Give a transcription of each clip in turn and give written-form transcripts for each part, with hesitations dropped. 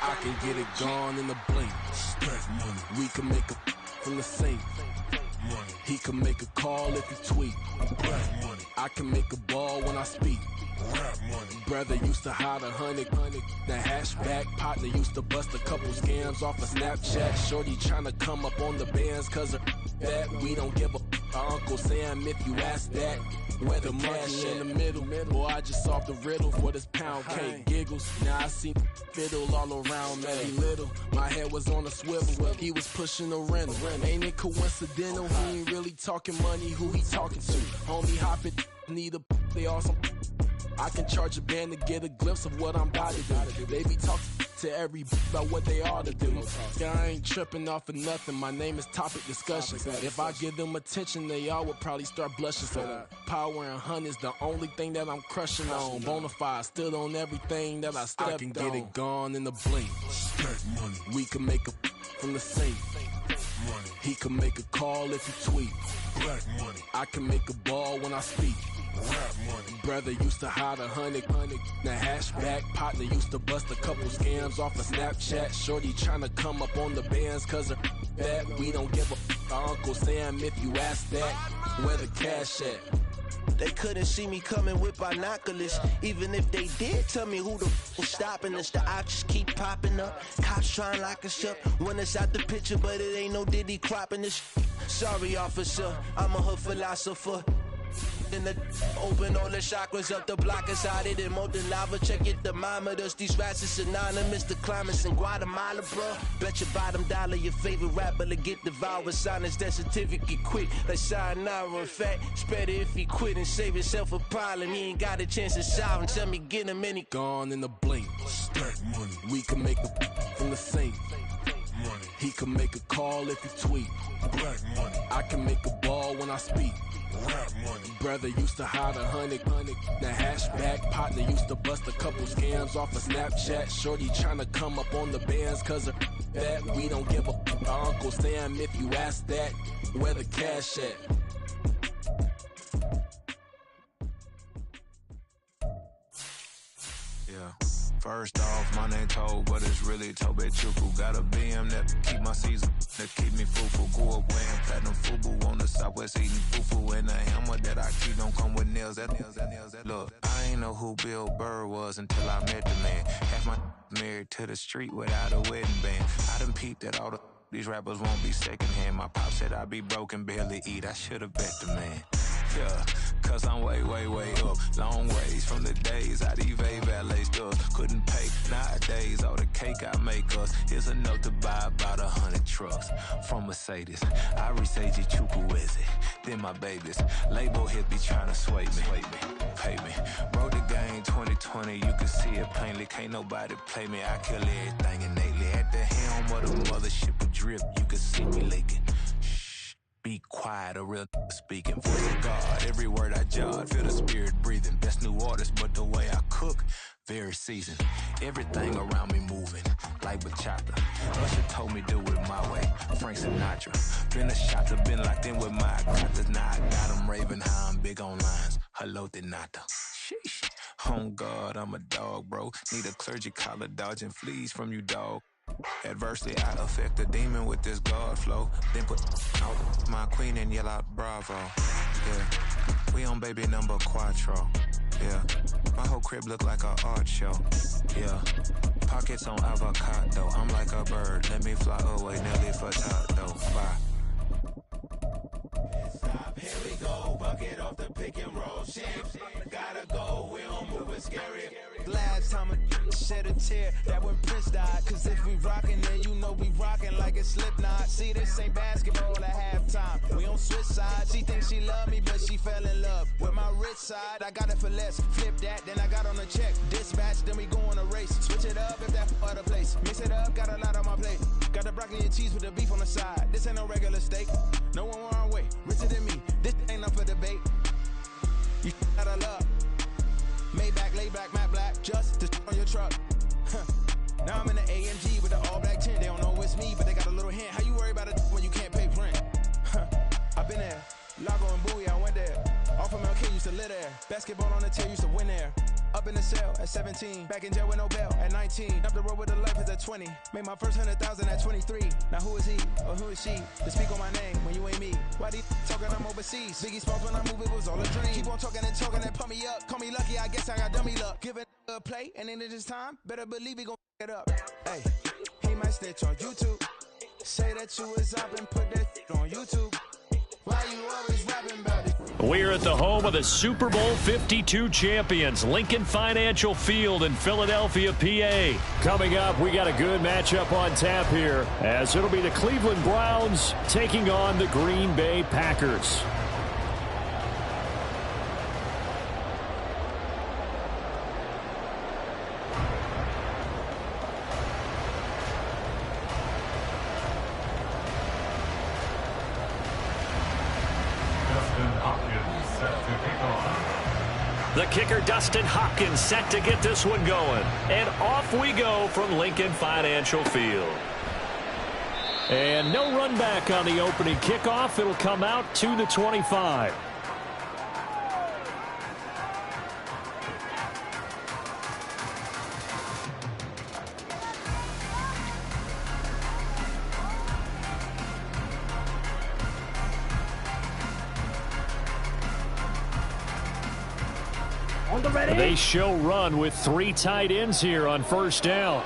I can get it gone in a blink. Stack money. We can make a from the sink. Money. He can make a call if he tweet. Black money. I can make a ball when I speak. Rap money. Brother used to hide 100. The hashback partner used to bust a couple scams off of Snapchat. Shorty tryna come up on the bands cause of that. We don't give a Uncle Sam if you ask that. Where the cash in the middle. Boy, I just solved the riddle for this pound cake. Giggles. Now I see fiddle all around me. Little. My head was on a swivel. He was pushing a rental. Ain't it coincidental? He ain't really talking money. Who he talking to? Homie hopping. Need a. They awesome. I can charge a band to get a glimpse of what I'm about to do. They be talking to every about what they ought to do. Yeah, I ain't tripping off of nothing. My name is Topic Discussion. If I give them attention, they all would probably start blushing. So power and hunt is the only thing that I'm crushing on. Bonafide, stood on everything that I stepped on. I can get it gone in a blink. Stack money. We can make a from the sink. Money. He can make a call if he tweet. Black money. I can make a ball when I speak. Rap money. Brother used to hide 100. The hashback partner used to bust a couple scams off of Snapchat. Shorty tryna come up on the bands cause of that. We don't give a Uncle Sam if you ask that. Where the cash at? They couldn't see me coming with binoculars. Even if they did, tell me who the was stopping us. The options keep popping up. Cops trying to lock us up. When it's out the picture, but it ain't no Diddy cropping this. Sorry, officer, I'm a hood philosopher. In the open all the chakras up the block inside it and molten lava. Check your thermometers. These rats is synonymous. The climates in Guatemala, bro. Bet your bottom dollar your favorite rapper to get devoured. Sign his death certificate quick. Like sayonara. In fact, it's better if he quit and save himself a problem. He ain't got a chance to solve and tell me get him any. Gone in a blink. Stack money. We can make a from the sink. Money. He can make a call if he tweet. Black money. I can make a ball when I speak. Rap money. Brother used to hide 100. The hashback partner used to bust a couple scams off of Snapchat. Shorty tryna come up on the bands cause of that. We don't give a Uncle Sam if you ask that. Where the cash at? Yeah. First off, my name Tobe, but it's really Tobe Chuku. Got a BM that keep my season, that keep me fufu. Grew up wearing platinum fubu on the southwest eating fufu. And the hammer that I keep don't come with nails. Look, I ain't know who Bill Burr was until I met the man. Half my married to the street without a wedding band. I done peeped at all these rappers won't be secondhand. My pop said I'd be broke and barely eat. I should've bet the man. Yeah, cause I'm way up. Long ways from the days I evade valet stuff. Couldn't pay nowadays. All the cake I make us is enough to buy about 100 trucks from Mercedes. I resage Chukwueze, then my babies. Label hit be trying to sway me. Pay me. Broke the game 2020, you can see it plainly. Can't nobody play me. I kill everything innately. At the helm of the mothership with drip, you can see me leaking. Be quiet, a real speaking. Voice of God, every word I jot. Feel the spirit breathing. Best new artist, but the way I cook, very seasoned. Everything around me moving, like bachata. Usher told me do it my way. Frank Sinatra. Been a shotter, been locked in with my gatas. Now I got them raving how I'm big on lines. Hello, Denata. Sheesh. On God, I'm a dog, bro. Need a clergy collar, dodging fleas from you, dog. Adversely, I affect the demon with this God flow. Then put out my queen and yell out bravo. Yeah, we on baby number quattro. Yeah, my whole crib look like an art show. Yeah, pockets on avocado. I'm like a bird, let me fly away, Nelly Furtado. Bye. Stop, here we go, bucket off the pick and roll. Shit, gotta go, we don't move it scary. Last time a shed a tear, that when Prince died. Cause if we rockin', then you know we rockin' like a Slipknot. See, this ain't basketball at halftime. We on switch sides. She thinks she love me, but she fell in love with my rich side. I got it for less. Flip that, then I got on a check. Dispatch, then we go on a race. Switch it up if that other place. Mix it up, got a lot on my plate. Got the broccoli and cheese with the beef on the side. This ain't no regular steak. No one wrong way. Richer than me. This ain't up for debate. You out of luck. Maybach, lay back, matte black, just to on your truck. Now I'm in the AMG with the all black tint. They don't know it's me, but they got a little hint. How you worry about it when you can't pay rent? I've been there. Lago and Bowie, I went there. Off of MLK used to live there. Basketball on the tier used to win there. Up in the cell at 17, back in jail with no bail at 19. Up the road with a life at 20, made my first 100,000 at 23. Now who is he or who is she to speak on my name when you ain't me? Why they talking I'm overseas? Biggie Smalls when I move it was all a dream. Keep on talking and pump me up. Call me lucky, I guess I got dummy luck. Give it a play and then it's time. Better believe he gon' it up. Hey, he might snitch on YouTube. Say that you was up and put that on YouTube. Why you always rapping about it? We're at the home of the Super Bowl 52 champions, Lincoln Financial Field in Philadelphia, PA. Coming up, we got a good matchup on tap here, as it'll be the Cleveland Browns taking on the Green Bay Packers. The kicker, Dustin Hopkins, set to get this one going. And off we go from Lincoln Financial Field. And no run back on the opening kickoff. It'll come out to the 25. They show run with 3 tight ends here on first down.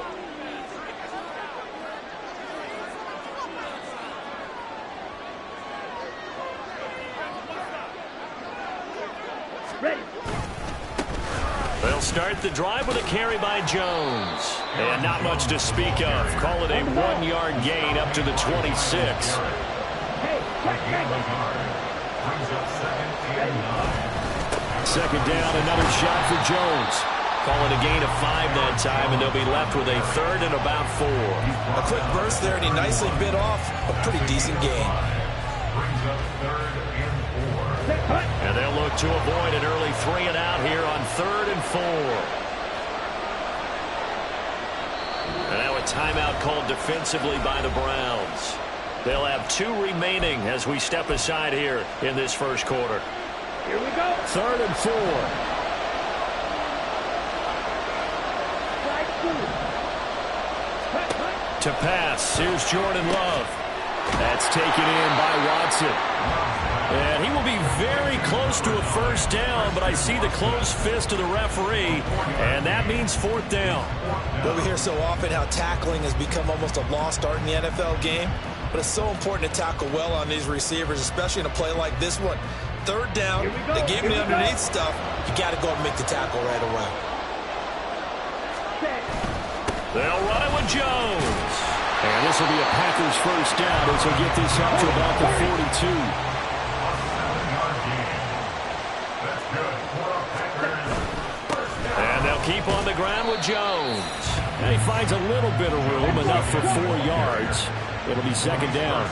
They'll start the drive with a carry by Jones. And not much to speak of. Call it a 1-yard gain up to the 26. Second down, another shot for Jones. Call it a gain of 5 that time, and they'll be left with a 3rd and about 4. A quick burst there, and he nicely bit off a pretty decent gain. And they'll look to avoid an early 3 and out here on 3rd and 4. And now a timeout called defensively by the Browns. They'll have 2 remaining as we step aside here in this first quarter. Here we go. 3rd and 4. To pass, here's Jordan Love. That's taken in by Watson. And he will be very close to a first down, but I see the closed fist of the referee, and that means 4th down. Well, we hear so often how tackling has become almost a lost art in the NFL game, but it's so important to tackle well on these receivers, especially in a play like this one. 3rd down, they gave me underneath stuff. You got to go and make the tackle right away. They'll run it with Jones. And this will be a Packers first down as they'll get this up to about the 42. And they'll keep on the ground with Jones. And he finds a little bit of room, enough for 4 yards. It'll be 2nd down.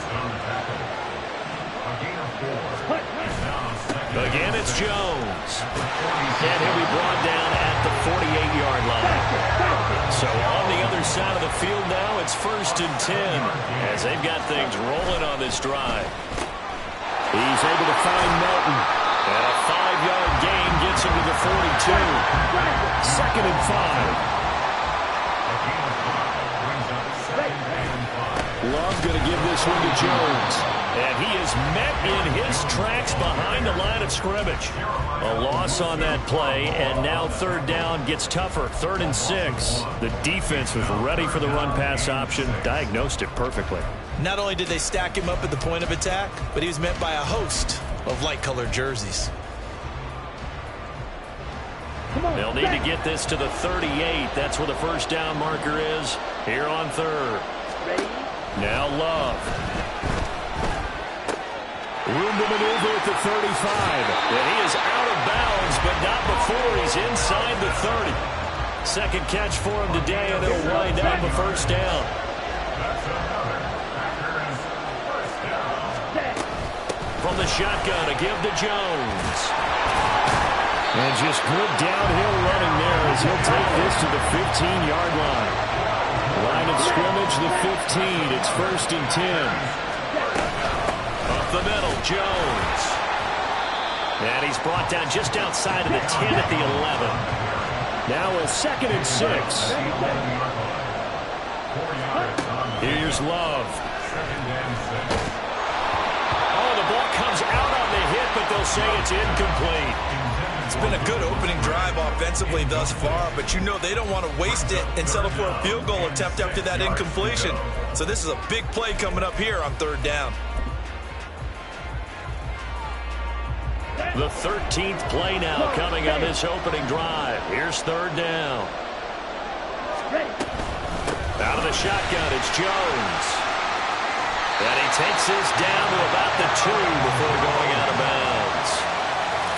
Again, it's Jones. And he'll be brought down at the 48-yard line. So on the other side of the field now, it's 1st and 10 as they've got things rolling on this drive. He's able to find Melton. And a 5-yard gain gets him to the 42. 2nd and 5. Love going to give this one to Jones. And he is met in his tracks behind the line of scrimmage. A loss on that play, and now 3rd down gets tougher. 3rd and 6. The defense was ready for the run-pass option, diagnosed it perfectly. Not only did they stack him up at the point of attack, but he was met by a host of light-colored jerseys. They'll need to get this to the 38. That's where the first down marker is here on 3rd. Now Love. Room to maneuver at the 35. And he is out of bounds, but not before he's inside the 30. Second catch for him today, and it'll wind up a first down. From the shotgun, a give to Jones. And just good downhill running there as he'll take this to the 15-yard line. Line of scrimmage, the 15. It's 1st and 10. The middle, Jones. And he's brought down just outside of the 10 at the 11. Now a 2nd and 6. Here's Love. Oh, the ball comes out on the hit, but they'll say it's incomplete. It's been a good opening drive offensively thus far, but you know they don't want to waste it and settle for a field goal attempt after that incompletion. So this is a big play coming up here on 3rd down. The 13th play now coming on this opening drive. Here's 3rd down. Out of the shotgun, it's Jones. And he takes this down to about the 2 before going out of bounds.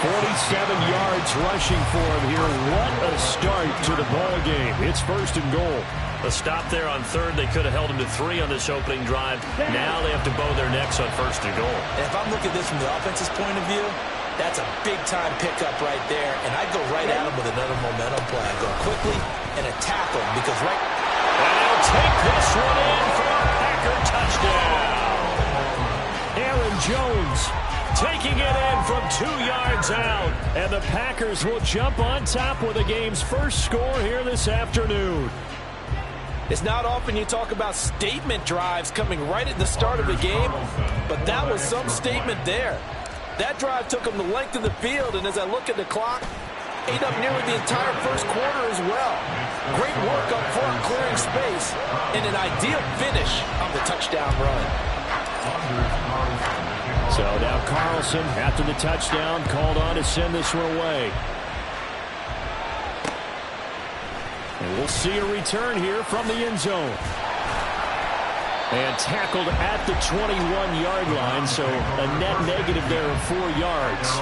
47 yards rushing for him here. What a start to the ball game. It's 1st and goal. A stop there on 3rd. They could have held him to 3 on this opening drive. Now they have to bow their necks on 1st and goal. And if I'm looking at this from the offense's point of view, that's a big-time pickup right there. And I'd go right at him with another momentum play. I'd go quickly and attack him because right... And they'll take this one in for a Packer touchdown. Aaron Jones taking it in from 2 yards out. And the Packers will jump on top with the game's first score here this afternoon. It's not often you talk about statement drives coming right at the start of the game, but that was some statement there. That drive took them the length of the field, and as I look at the clock, ate up nearly the entire first quarter as well. Great work up front clearing space, and an ideal finish on the touchdown run. So now Carlson, after the touchdown, called on to send this one away. And we'll see a return here from the end zone. And tackled at the 21-yard line, so a net negative there of 4 yards.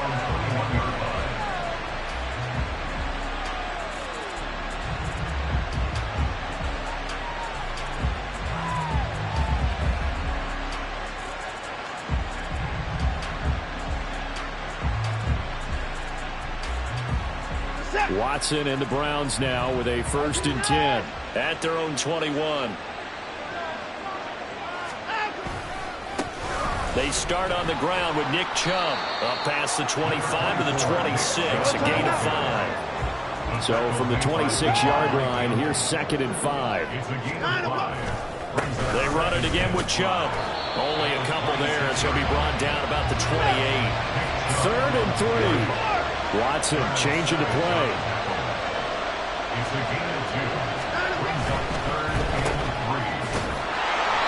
Watson and the Browns now with a 1st and 10 at their own 21. They start on the ground with Nick Chubb up past the 25 to the 26, a gain of 5. So from the 26-yard line, here's 2nd and 5. They run it again with Chubb. Only a couple there as he'll be brought down about the 28. 3rd and 3. Watson changing the play.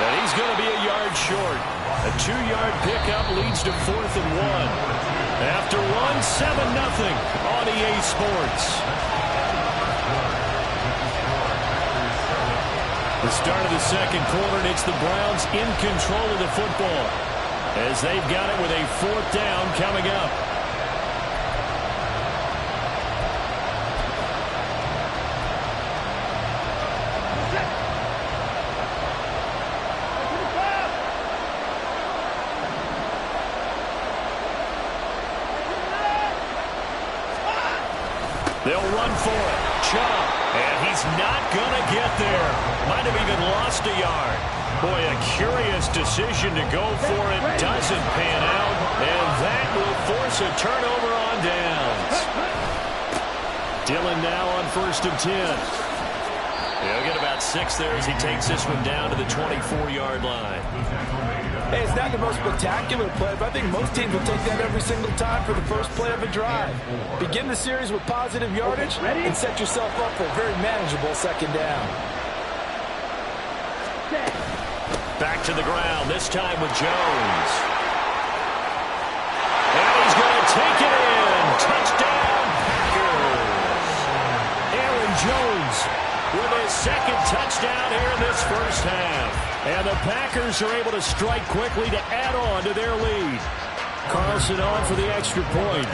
And he's going to be a yard short. A 2-yard pickup leads to 4th and 1. After one, 7-0 on EA Sports. The start of the second quarter, and it's the Browns in control of the football as they've got it with a 4th down coming up. They'll run for it. Chubb. And he's not going to get there. Might have even lost a yard. Boy, a curious decision to go for it. Doesn't pan out. And that will force a turnover on downs. Dillon now on 1st and 10. He'll get about 6 there as he takes this one down to the 24-yard line. Hey, it's not the most spectacular play, but I think most teams will take that every single time for the first play of a drive. Begin the series with positive yardage and set yourself up for a very manageable 2nd down. Back to the ground, this time with Jones. And he's going to take it in. Touchdown, Packers. Aaron Jones with his 2nd touchdown here in this first half. And the Packers are able to strike quickly to add on to their lead. Carlson on for the extra point.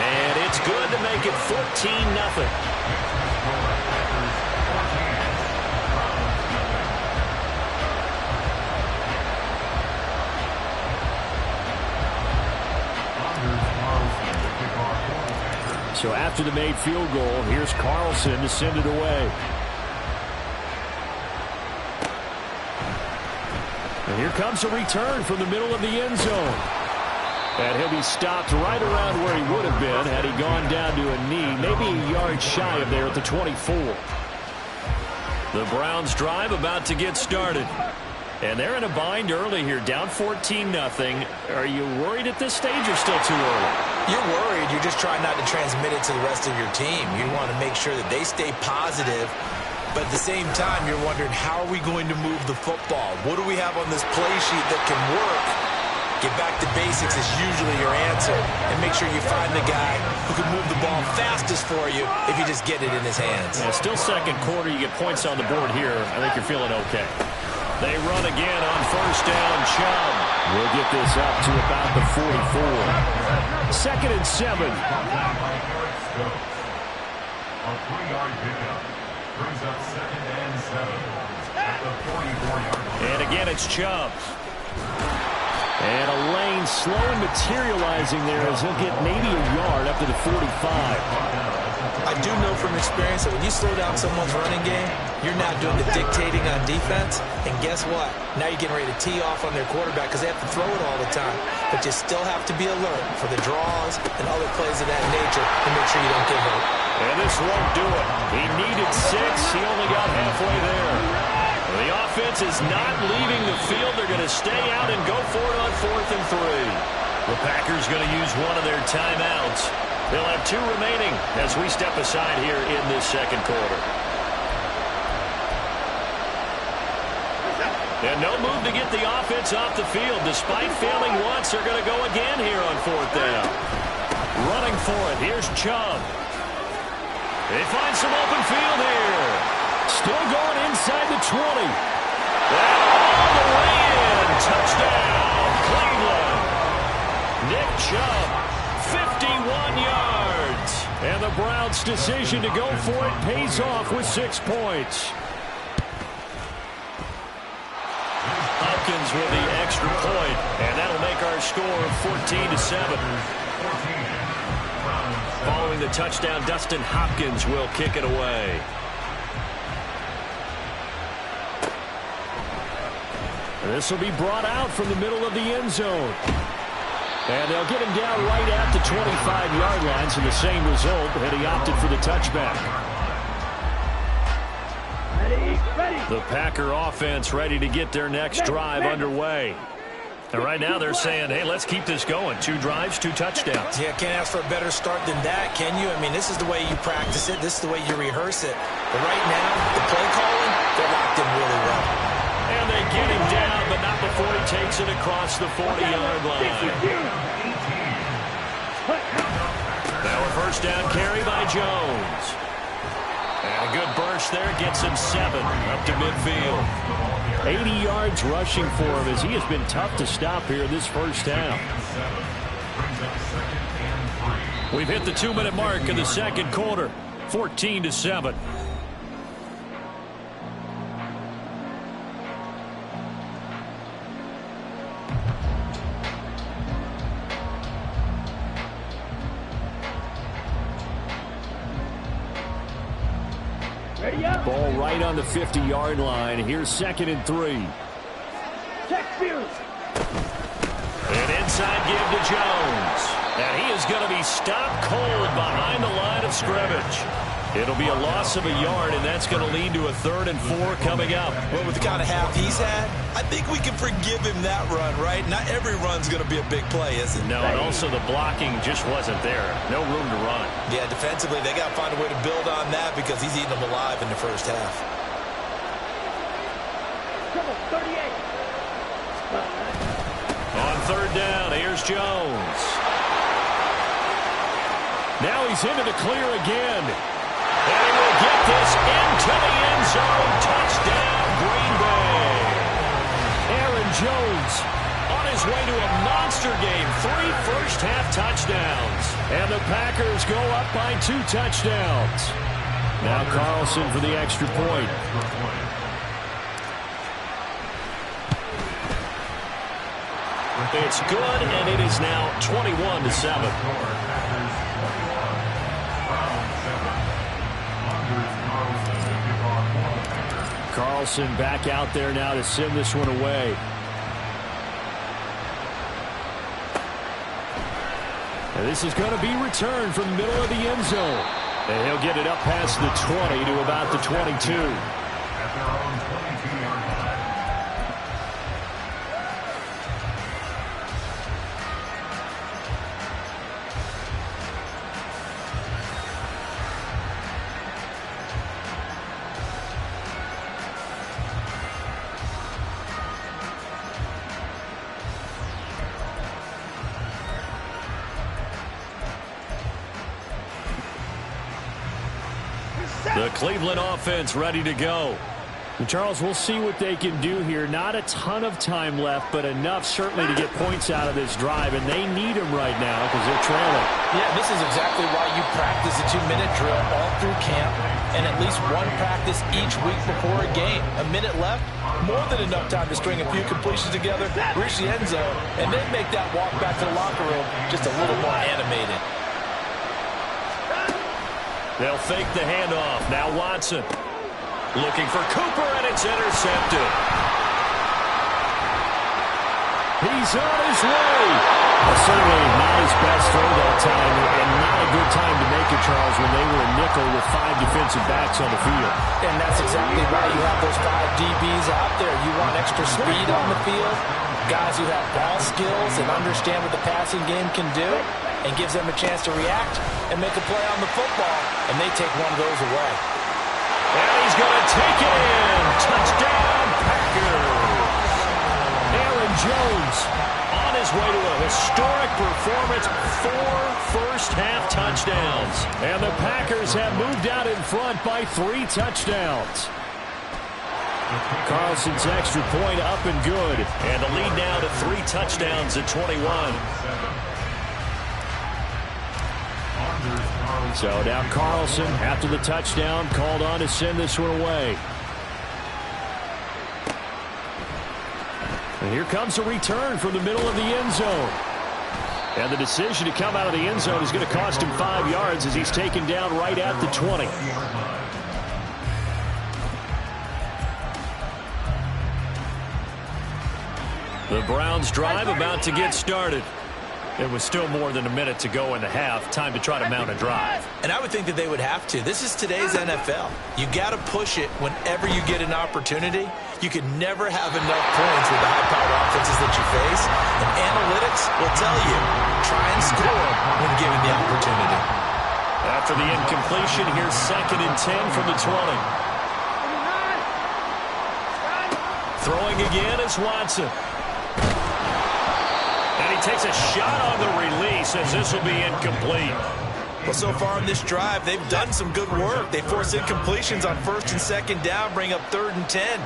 And it's good to make it 14-0. So after the made field goal, here's Carlson to send it away. And here comes a return from the middle of the end zone. And he'll be stopped right around where he would have been had he gone down to a knee, maybe a yard shy of there at the 24. The Browns drive about to get started. And they're in a bind early here, down 14-0. Are you worried at this stage or still too early? You're worried. You're just trying not to transmit it to the rest of your team. You want to make sure that they stay positive. But at the same time, you're wondering, how are we going to move the football? What do we have on this play sheet that can work? Get back to basics is usually your answer. And make sure you find the guy who can move the ball fastest for you if you just get it in his hands. Yeah, still second quarter. You get points on the board here. I think you're feeling okay. They run again on first down. Chubb will get this up to about the 44. 2nd and 7. A 3-yard pickup brings up 2nd and 7 at the 44-yard line. And again, it's Chubb. And a lane slowly materializing there as he'll get maybe a yard up to the 45. I do know from experience that when you slow down someone's running game, you're not doing the dictating on defense. And guess what? Now you're getting ready to tee off on their quarterback because they have to throw it all the time. But you still have to be alert for the draws and other plays of that nature to make sure you don't get hurt. And this won't do it. He needed 6. He only got halfway there. The offense is not leaving the field. They're going to stay out and go for it on 4th and 3. The Packers going to use one of their timeouts. They'll have 2 remaining as we step aside here in this second quarter. And no move to get the offense off the field. Despite failing once, they're going to go again here on 4th down. Running for it. Here's Chubb. They find some open field here. Still going inside the 20. And all the way in. Touchdown, Cleveland. Nick Chubb, 51 yards. And the Browns' decision to go for it pays off with 6 points. Hopkins with the extra point, and that'll make our score 14-7. Following the touchdown, Dustin Hopkins will kick it away. This will be brought out from the middle of the end zone. And they'll get him down right at the 25-yard line, so the same result, and he opted for the touchback. The Packer offense ready to get their next drive underway. And right now they're saying, hey, let's keep this going. 2 drives, 2 touchdowns. Yeah, can't ask for a better start than that, can you? I mean, this is the way you practice it. This is the way you rehearse it. But right now, the play calling, they're locked in really well. And they get him down, but not before he takes it across the 40-yard line. Now a first down carry by Jones. And a good burst there gets him 7 up to midfield. 80 yards rushing for him as he has been tough to stop here this first half. We've hit the 2-minute mark in the second quarter. 14-7. Ball right on the 50-yard line. Here's 2nd and 3. An inside give to Jones. And he is going to be stopped cold behind the line of scrimmage. It'll be a loss of a yard, and that's going to lead to a 3rd and 4 coming up. Well, with the kind of half he's had, I think we can forgive him that run, right? Not every run's going to be a big play, is it? No, and also the blocking just wasn't there. No room to run. Yeah, defensively, they got to find a way to build on that because he's eating them alive in the first half. On 3rd down, here's Jones. Now he's into the clear again. And he will get this into the end zone. Touchdown, Green Bay. Aaron Jones on his way to a monster game. 3 first-half touchdowns. And the Packers go up by 2 touchdowns. Now Carlson for the extra point. It's good, and it is now 21-7. Carlson back out there now to send this one away. And this is going to be returned from the middle of the end zone. And he'll get it up past the 20 to about the 22. At their own 22-yard line. The Cleveland offense ready to go. And Charles, we'll see what they can do here. Not a ton of time left, but enough certainly to get points out of this drive, and they need them right now because they're trailing. Yeah, this is exactly why you practice a 2-minute drill all through camp and at least one practice each week before a game. A minute left, more than enough time to string a few completions together, reach the end zone, and then make that walk back to the locker room just a little more animated. They'll fake the handoff. Now Watson looking for Cooper, and it's intercepted. He's on his way. Certainly not his best throw that time, and not a good time to make it, Charles, when they were a nickel with 5 defensive backs on the field. And that's exactly why you have those 5 DBs out there. You want extra speed on the field, guys who have ball skills and understand what the passing game can do, and gives them a chance to react and make a play on the football, and they take one of those away. And he's going to take it in. Touchdown, Packers. Aaron Jones on his way to a historic performance, 4 first-half touchdowns. And the Packers have moved out in front by 3 touchdowns. Carlson's extra point up and good. And the lead now to 3 touchdowns at 21. So now Carlson, after the touchdown, called on to send this one away. And here comes a return from the middle of the end zone. And the decision to come out of the end zone is going to cost him 5 yards as he's taken down right at the 20. The Browns drive about to get started. There was still more than a minute to go in the half. Time to try to mount a drive. And I would think that they would have to. This is today's NFL. You got to push it whenever you get an opportunity. You can never have enough points with the high-powered offenses that you face. And analytics will tell you, try and score when given the opportunity. After the incompletion, here's 2nd and 10 from the 20. Throwing again is Watson. And he takes a shot on the release as this will be incomplete. Well, so far on this drive, they've done some good work. They force incompletions on 1st and 2nd down, bring up 3rd and 10.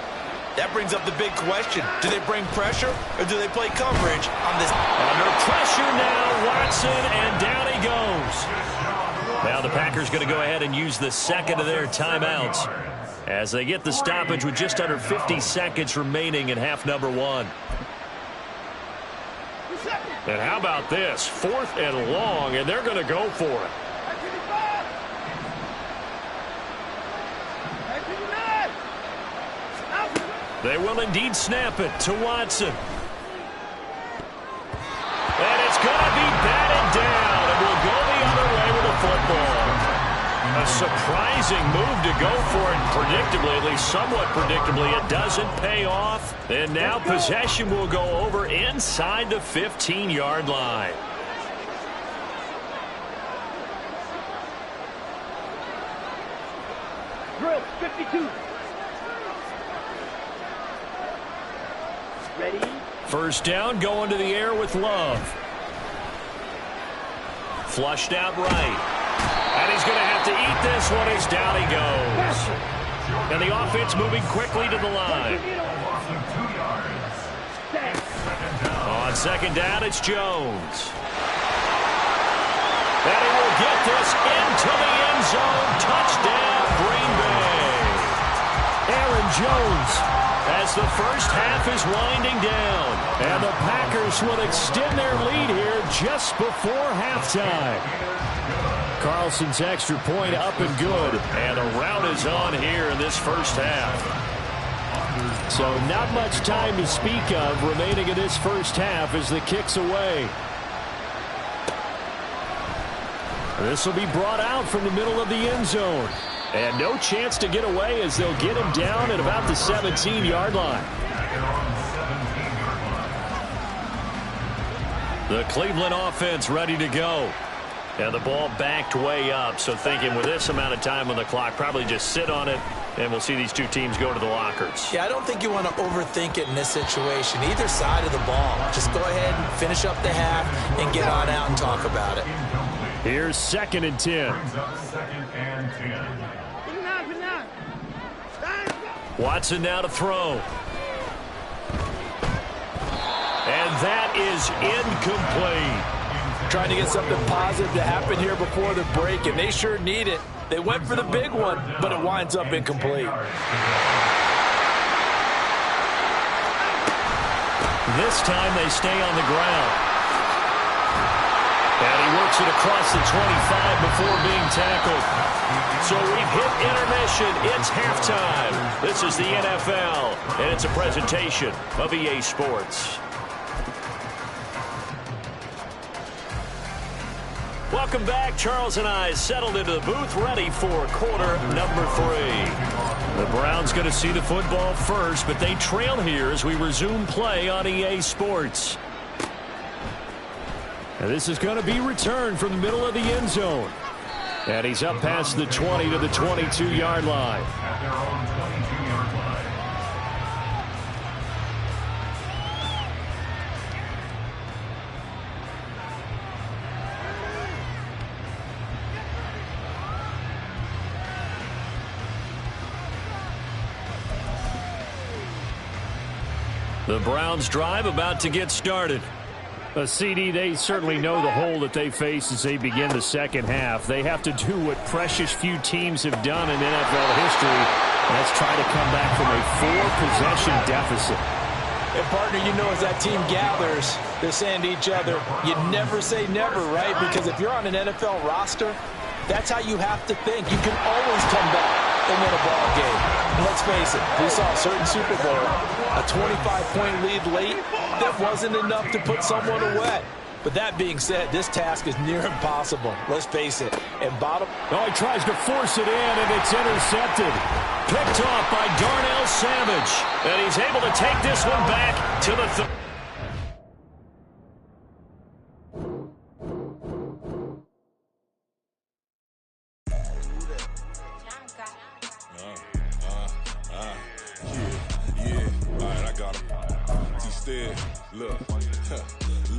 That brings up the big question. Do they bring pressure or do they play coverage on this? Under pressure now, Watson, and down he goes. Now the Packers going to go ahead and use the 2nd of their timeouts as they get the stoppage with just under 50 seconds remaining in half number 1. And how about this? 4th and long, and they're going to go for it. They will indeed snap it to Watson. And it's going to be batted down, and we'll go the other way with the football. A surprising move to go for it, predictably, at least somewhat predictably. It doesn't pay off. And now possession will go over inside the 15-yard line. Drill 52. Ready? First down, going to the air with Love. Flushed out right. And he's going to have to eat this one as down he goes. And the offense moving quickly to the line. On 2nd down, it's Jones. And he will get this into the end zone. Touchdown, Green Bay. Aaron Jones, as the first half is winding down. And the Packers will extend their lead here just before halftime. Carlson's extra point up and good. And a rout is on here in this first half. So not much time to speak of remaining in this first half as the kick's away. This will be brought out from the middle of the end zone. And no chance to get away as they'll get him down at about the 17-yard line. The Cleveland offense ready to go. And the ball backed way up. So thinking with this amount of time on the clock, probably just sit on it, and we'll see these two teams go to the lockers. Yeah, I don't think you want to overthink it in this situation. Either side of the ball. Just go ahead and finish up the half and get on out and talk about it. Here's 2nd and 10. Watson now to throw. And that is incomplete. Trying to get something positive to happen here before the break, and they sure need it. They went for the big one, but it winds up incomplete. This time they stay on the ground. And he works it across the 25 before being tackled. So we've hit intermission. It's halftime. This is the NFL, and it's a presentation of EA Sports. Welcome back. Charles and I settled into the booth, ready for quarter number 3. The Browns going to see the football first, but they trail here as we resume play on EA Sports. And this is going to be returned from the middle of the end zone. And he's up past the 20 to the 22-yard line. At their own 22-yard line. The Browns drive about to get started. CD, they certainly know the hole that they face as they begin the second half. They have to do what precious few teams have done in NFL history. Let's try to come back from a 4-possession deficit. And, partner, you know as that team gathers, they're saying to each other, you never say never, right? Because if you're on an NFL roster, that's how you have to think. You can always come back and win a ball game. And let's face it, we saw a certain Super Bowl, a 25-point lead late, that wasn't enough to put someone away. But that being said, this task is near impossible. Let's face it. And bottom. Oh, he tries to force it in, and it's intercepted. Picked off by Darnell Savage. And he's able to take this one back to the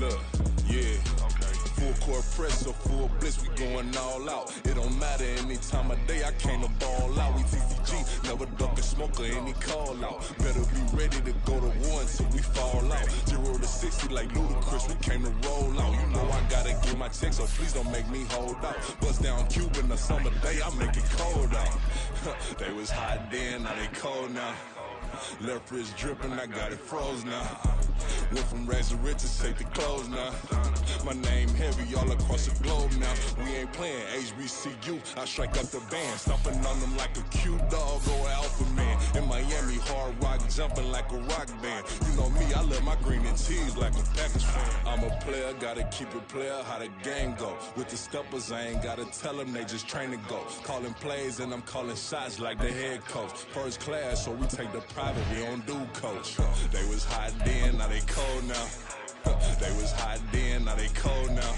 Look, yeah. Full court press or full blitz, we going all out. It don't matter any time of day, I came to ball out. We TCG, never duck a smoker, any call out. Better be ready to go to war until we fall out. 0 to 60 like Ludacris, we came to roll out. You know I gotta get my check, so please don't make me hold out. Bust down Cuban a summer day, I make it cold out. They was hot then, now they cold now. Left wrist dripping, I got it froze now. Went from rags to riches, take the clothes now. My name heavy all across the globe now. We ain't playing HBCU, I strike up the band. Stomping on them like a cute dog or alpha man. In Miami, hard rock jumping like a rock band. You know me, I love my green and tees like a Packers fan. I'm a player, gotta keep it player, how the game go. With the steppers, I ain't gotta tell them, they just train to go. Calling plays and I'm calling shots like the head coach. First class, so we take the private, we don't do coach. They was hot then, now they cold now. They was hot then, now they cold now.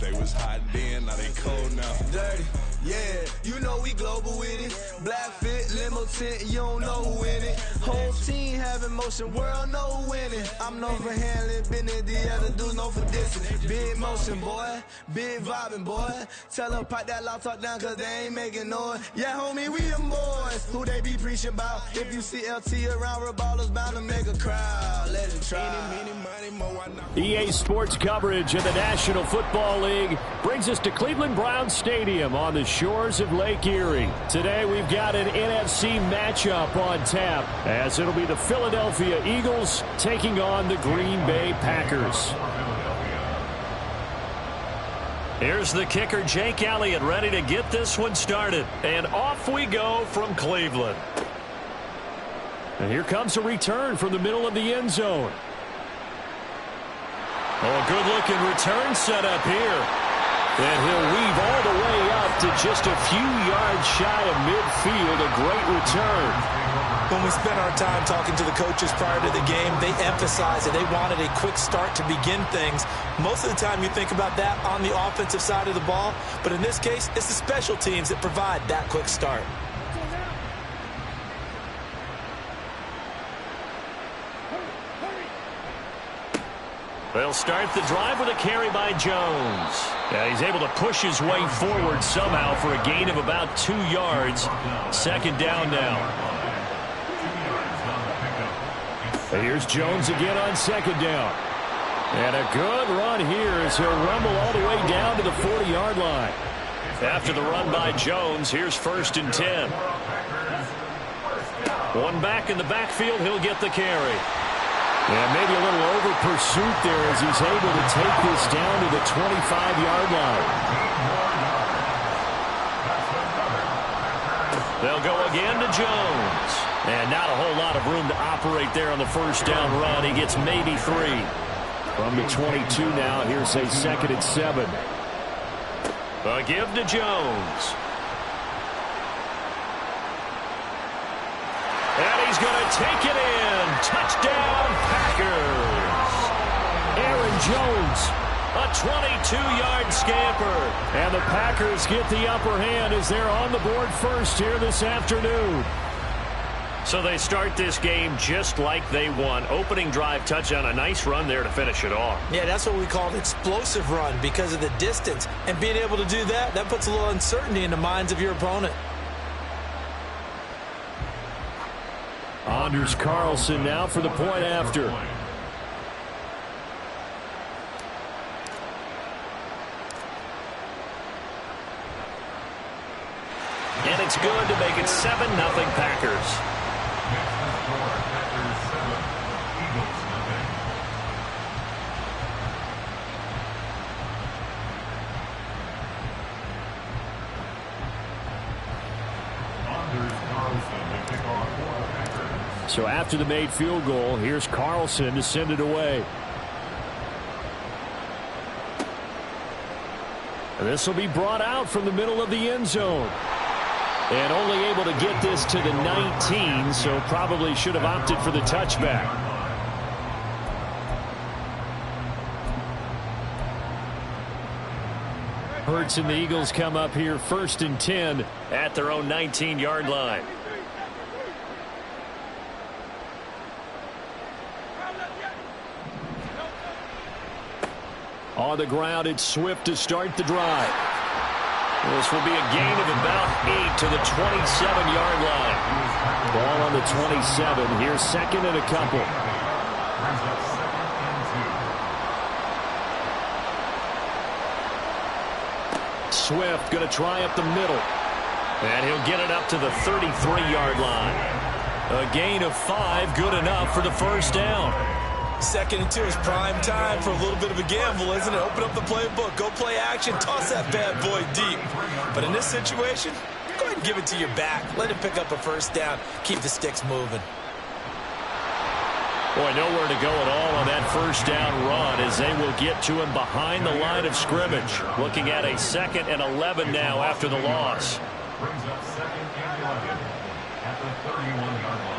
They was hot then, now they cold now. Dirty, yeah, you know we global with it. Black fit, limo tint, you don't know who in it. Whole team having motion, world no winning. I'm known for handling business, the other dudes known for dissing. Big motion, boy, big vibing, boy. Tell them pipe that loud talk down, cause they ain't making noise. Yeah, homie, we them boys, who they be preaching about. If you see LT around, we're ballers bound to make a crowd. Let it try. EA Sports coverage of the National Football League brings us to Cleveland Browns Stadium on the shores of Lake Erie. Today we've got an NFC matchup on tap, as it'll be the Philadelphia Eagles taking on the Green Bay Packers. Here's the kicker, Jake Elliott, ready to get this one started. And off we go from Cleveland. And here comes a return from the middle of the end zone. Oh, a good-looking return set up here. And he'll weave all the way up to just a few yards shy of midfield. A great return. When we spent our time talking to the coaches prior to the game, they emphasized that they wanted a quick start to begin things. Most of the time you think about that on the offensive side of the ball, but in this case, it's the special teams that provide that quick start. They'll start the drive with a carry by Jones. Yeah, he's able to push his way forward somehow for a gain of about 2 yards. Second down now. And here's Jones again on second down. And a good run here as he'll rumble all the way down to the 40-yard line. After the run by Jones, here's 1st and 10. One back in the backfield, he'll get the carry. Yeah, maybe a little over pursuit there as he's able to take this down to the 25-yard line. They'll go again to Jones. And not a whole lot of room to operate there on the first down run. He gets maybe 3. From the 22 now, here's a 2nd and 7. A give to Jones. And he's going to take it in. Touchdown, Packers. Aaron Jones, a 22-yard scamper. And the Packers get the upper hand as they're on the board first here this afternoon. So they start this game just like they won. Opening drive touchdown, a nice run there to finish it off. Yeah, that's what we call an explosive run because of the distance. And being able to do that, that puts a little uncertainty in the minds of your opponent. Anders Carlson now for the point after. And it's good to make it 7-0 Packers. So after the made field goal, here's Carlson to send it away. And this will be brought out from the middle of the end zone. And only able to get this to the 19, so probably should have opted for the touchback. Hurts and the Eagles come up here 1st and 10 at their own 19-yard line. On the ground, it's Swift to start the drive. This will be a gain of about 8 to the 27-yard line. Ball on the 27. Here's 2nd and a couple. Swift going to try up the middle. And he'll get it up to the 33-yard line. A gain of 5, good enough for the first down. 2nd and 2 is prime time for a little bit of a gamble, isn't it? Open up the playbook, go play action, toss that bad boy deep. But in this situation, go ahead and give it to your back. Let him pick up a first down. Keep the sticks moving. Boy, nowhere to go at all on that first down run as they will get to him behind the line of scrimmage. Looking at a 2nd and 11 now after the loss. Brings up 2nd and 11 at the 31-yard line.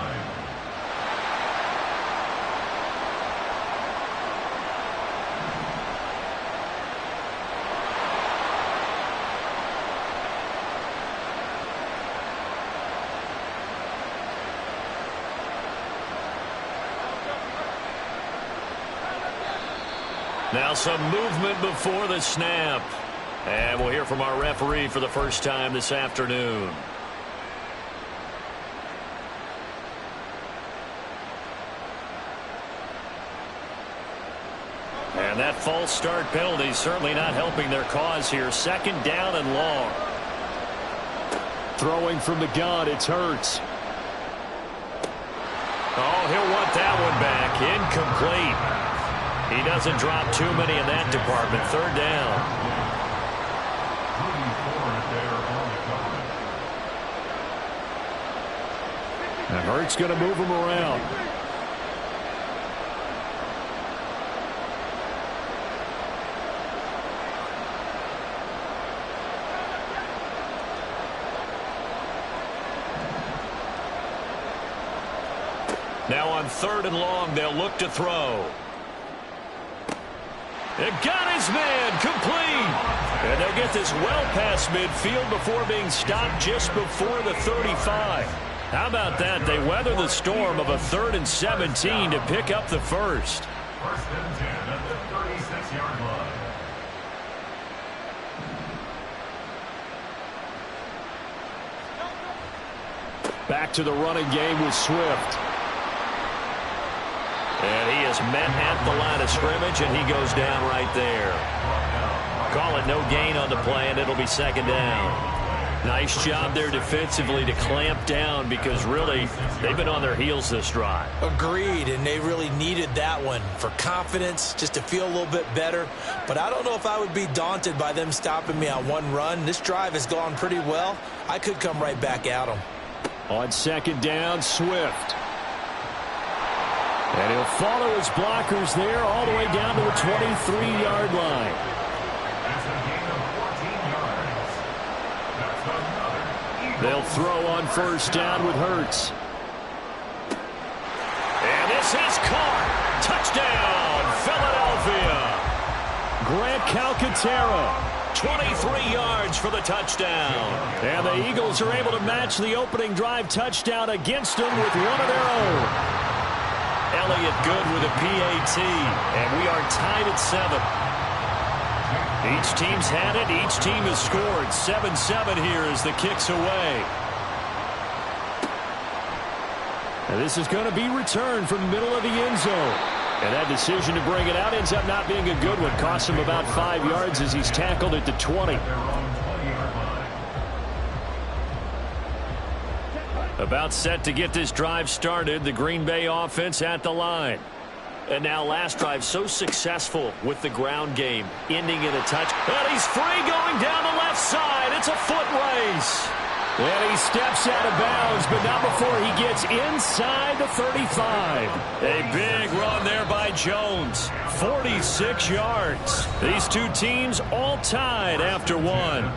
Now some movement before the snap. And we'll hear from our referee for the first time this afternoon. And that false start penalty certainly not helping their cause here. 2nd down and long. Throwing from the gun, it's Hurts. Oh, he'll want that one back. Incomplete. He doesn't drop too many in that department. 3rd down. And Hurts going to move him around. Now on 3rd and long, they'll look to throw. It got his man complete. And they'll get this well past midfield before being stopped just before the 35. How about that? They weather the storm of a 3rd and 17 to pick up the first. 1st and 10 at the 36-yard line. Back to the running game with Swift. And he is met at the line of scrimmage, and he goes down right there. Call it no gain on the play, and it'll be 2nd down. Nice job there defensively to clamp down because really they've been on their heels this drive. Agreed, and they really needed that one for confidence, just to feel a little bit better. But I don't know if I would be daunted by them stopping me on one run. This drive has gone pretty well. I could come right back at them. On 2nd down, Swift. And he'll follow his blockers there all the way down to the 23-yard line. That's a gain of 14 yards. That's another Eagle. They'll throw on 1st down with Hurts. And this is caught. Touchdown, Philadelphia. Grant Calcaterra. 23 yards for the touchdown. And the Eagles are able to match the opening drive touchdown against them with one of their own. Elliott good with a PAT, and we are tied at 7. Each team's had it. Each team has scored. 7-7 here as the kick's away. And this is going to be returned from the middle of the end zone. And that decision to bring it out ends up not being a good one. Costs him about 5 yards as he's tackled at the 20. About set to get this drive started. The Green Bay offense at the line. And now last drive so successful with the ground game, ending in a touch. And he's free going down the left side. It's a foot race. And he steps out of bounds, but not before he gets inside the 35. A big run there by Jones. 46 yards. These two teams all tied after one.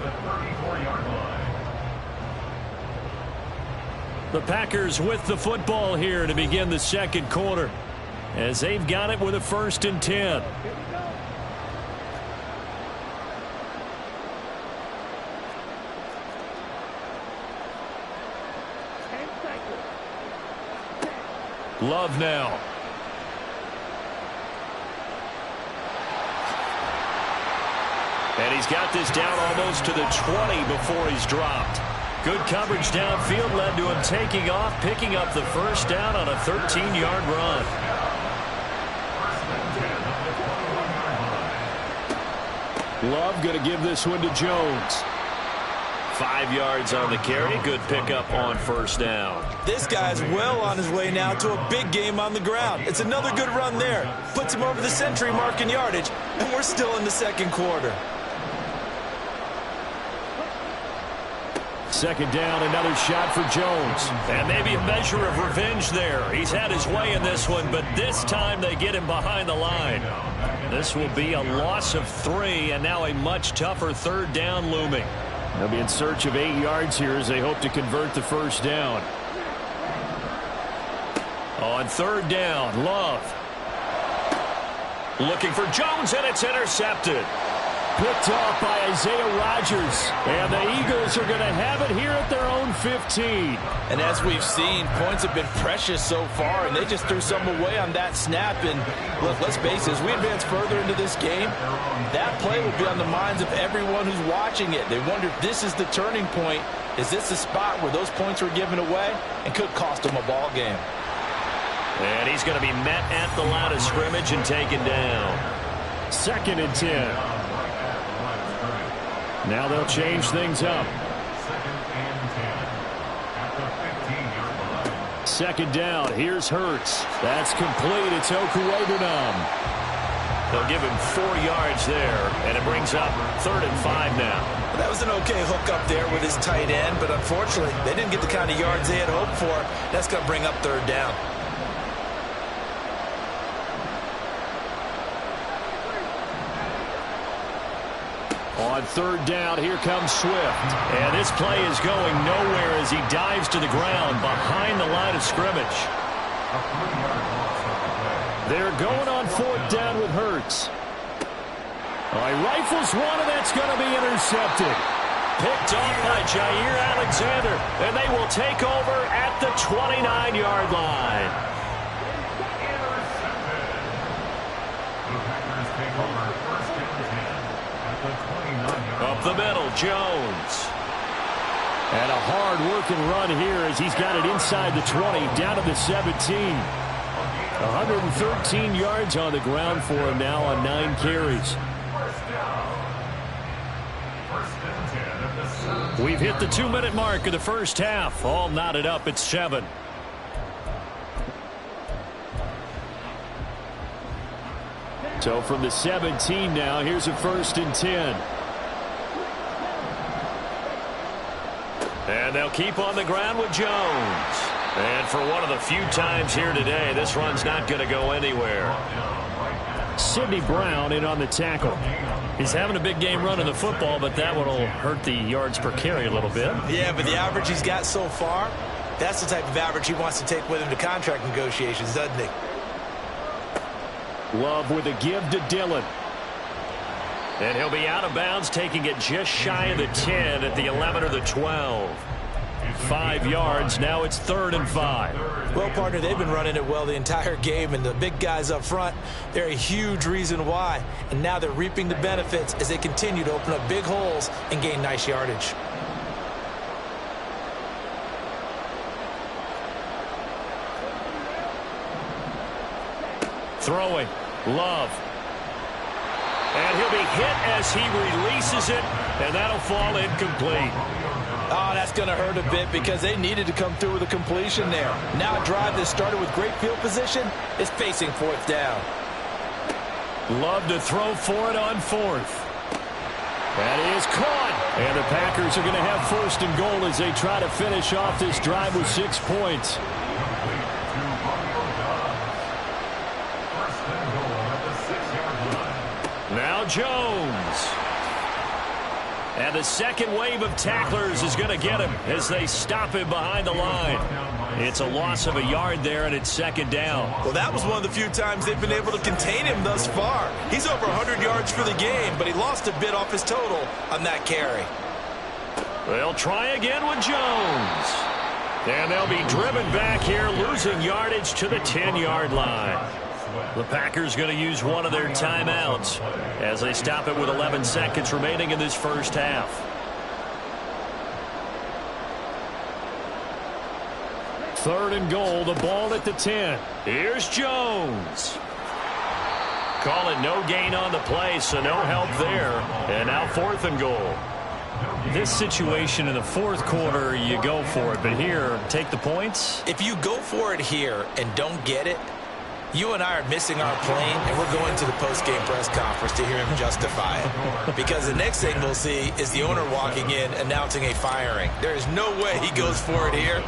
The Packers with the football here to begin the 2nd quarter, as they've got it with a 1st and 10. Love now. And he's got this down almost to the 20 before he's dropped. Good coverage downfield led to him taking off, picking up the 1st down on a 13-yard run. Love going to give this one to Jones. 5 yards on the carry. Good pickup on 1st down. This guy's well on his way now to a big game on the ground. It's another good run there. Puts him over the century mark in yardage, and we're still in the 2nd quarter. 2nd down, another shot for Jones. And maybe a measure of revenge there. He's had his way in this one, but this time they get him behind the line. This will be a loss of 3, and now a much tougher 3rd down looming. They'll be in search of 8 yards here as they hope to convert the 1st down. On 3rd down, Love. Looking for Jones, and it's intercepted. Picked off by Isaiah Rodgers. And the Eagles are going to have it here at their own 15. And as we've seen, points have been precious so far, and they just threw some away on that snap. And look, let's face it, as we advance further into this game, that play will be on the minds of everyone who's watching it. They wonder if this is the turning point. Is this the spot where those points were given away and could cost them a ball game? And he's going to be met at the line of scrimmage and taken down. 2nd and 10. Now they'll change things up. 2nd down. Here's Hurts. That's complete. It's Okuwebunam. They'll give him 4 yards there, and it brings up 3rd and 5 now. Well, that was an okay hook up there with his tight end, but unfortunately, they didn't get the kind of yards they had hoped for. That's going to bring up 3rd down. On 3rd down, here comes Swift. And this play is going nowhere as he dives to the ground behind the line of scrimmage. They're going on 4th down with Hurts. He rifles one, and that's going to be intercepted. Picked off by Jair Alexander, and they will take over at the 29-yard line. Up the middle, Jones. And a hard-working run here as he's got it inside the 20, down to the 17. 113 yards on the ground for him now on 9 carries. We've hit the 2-minute mark of the first half. All knotted up at 7. So from the 17 now, here's a 1st and 10. And they'll keep on the ground with Jones. And for one of the few times here today, this run's not going to go anywhere. Sidney Brown in on the tackle. He's having a big game running the football, but that one will hurt the yards per carry a little bit. Yeah, but the average he's got so far, that's the type of average he wants to take with him to contract negotiations, doesn't he? Love with a give to Dillon. And he'll be out of bounds, taking it just shy of the 10 at the 11 or the 12. 5 yards. Now it's 3rd and 5. Well, partner, they've been running it well the entire game, and the big guys up front, they're a huge reason why. And now they're reaping the benefits as they continue to open up big holes and gain nice yardage. Throwing. Love. And he'll be hit as he releases it, and that'll fall incomplete. Oh, that's going to hurt a bit because they needed to come through with a completion there. Now a drive that started with great field position is facing 4th down. Love to throw for it on 4th. That is caught. And the Packers are going to have 1st and goal as they try to finish off this drive with 6 points. Now Jones. And the second wave of tacklers is going to get him as they stop him behind the line. It's a loss of a yard there, and it's 2nd down. Well, that was one of the few times they've been able to contain him thus far. He's over 100 yards for the game, but he lost a bit off his total on that carry. They'll try again with Jones. And they'll be driven back here, losing yardage to the 10-yard line. The Packers going to use one of their timeouts as they stop it with 11 seconds remaining in this first half. Third and goal, the ball at the 10. Here's Jones. Call it no gain on the play, so no help there. And now 4th and goal. This situation in the 4th quarter, you go for it. But here, take the points. If you go for it here and don't get it, you and I are missing our plane, and we're going to the post-game press conference to hear him justify it. Because the next thing we'll see is the owner walking in announcing a firing. There is no way he goes for it here.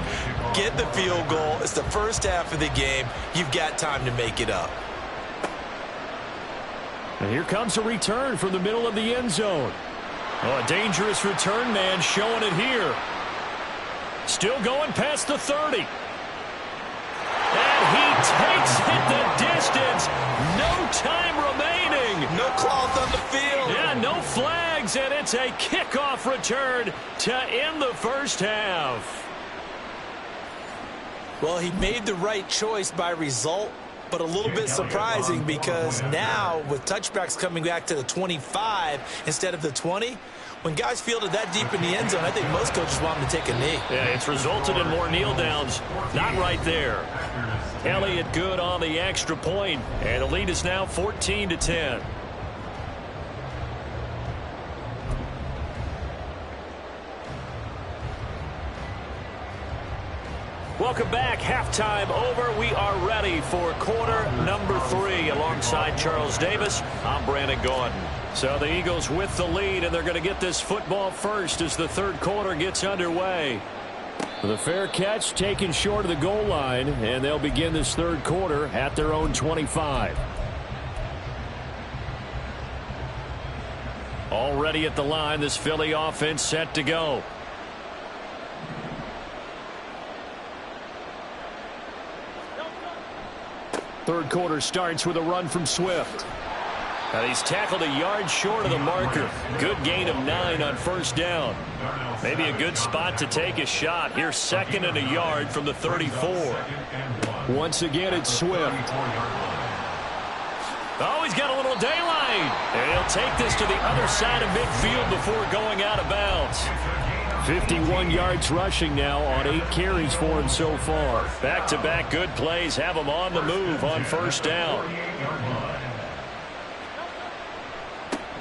Get the field goal. It's the first half of the game. You've got time to make it up. And here comes a return from the middle of the end zone. Oh, a dangerous return man showing it here. Still going past the 30. And he takes it the distance. No time remaining. No claws on the field. Yeah, no flags, and it's a kickoff return to end the first half. Well, he made the right choice by result, but a little bit surprising because now with touchbacks coming back to the 25 instead of the 20, when guys fielded that deep in the end zone, I think most coaches want them to take a knee. Yeah, it's resulted in more kneel downs. Not right there. Elliott good on the extra point, and the lead is now 14-10. Welcome back. Halftime over. We are ready for quarter number 3. Alongside Charles Davis, I'm Brandon Gaudin. So the Eagles with the lead, and they're going to get this football first as the third quarter gets underway. The fair catch taken short of the goal line, and they'll begin this third quarter at their own 25. Already at the line, this Philly offense set to go. Third quarter starts with a run from Swift. Now he's tackled a yard short of the marker. Good gain of 9 on first down. Maybe a good spot to take a shot. Here's 2nd and a yard from the 34. Once again, it's Swift. Oh, he's got a little daylight. And he'll take this to the other side of midfield before going out of bounds. 51 yards rushing now on 8 carries for him so far. Back-to-back good plays have him on the move on first down.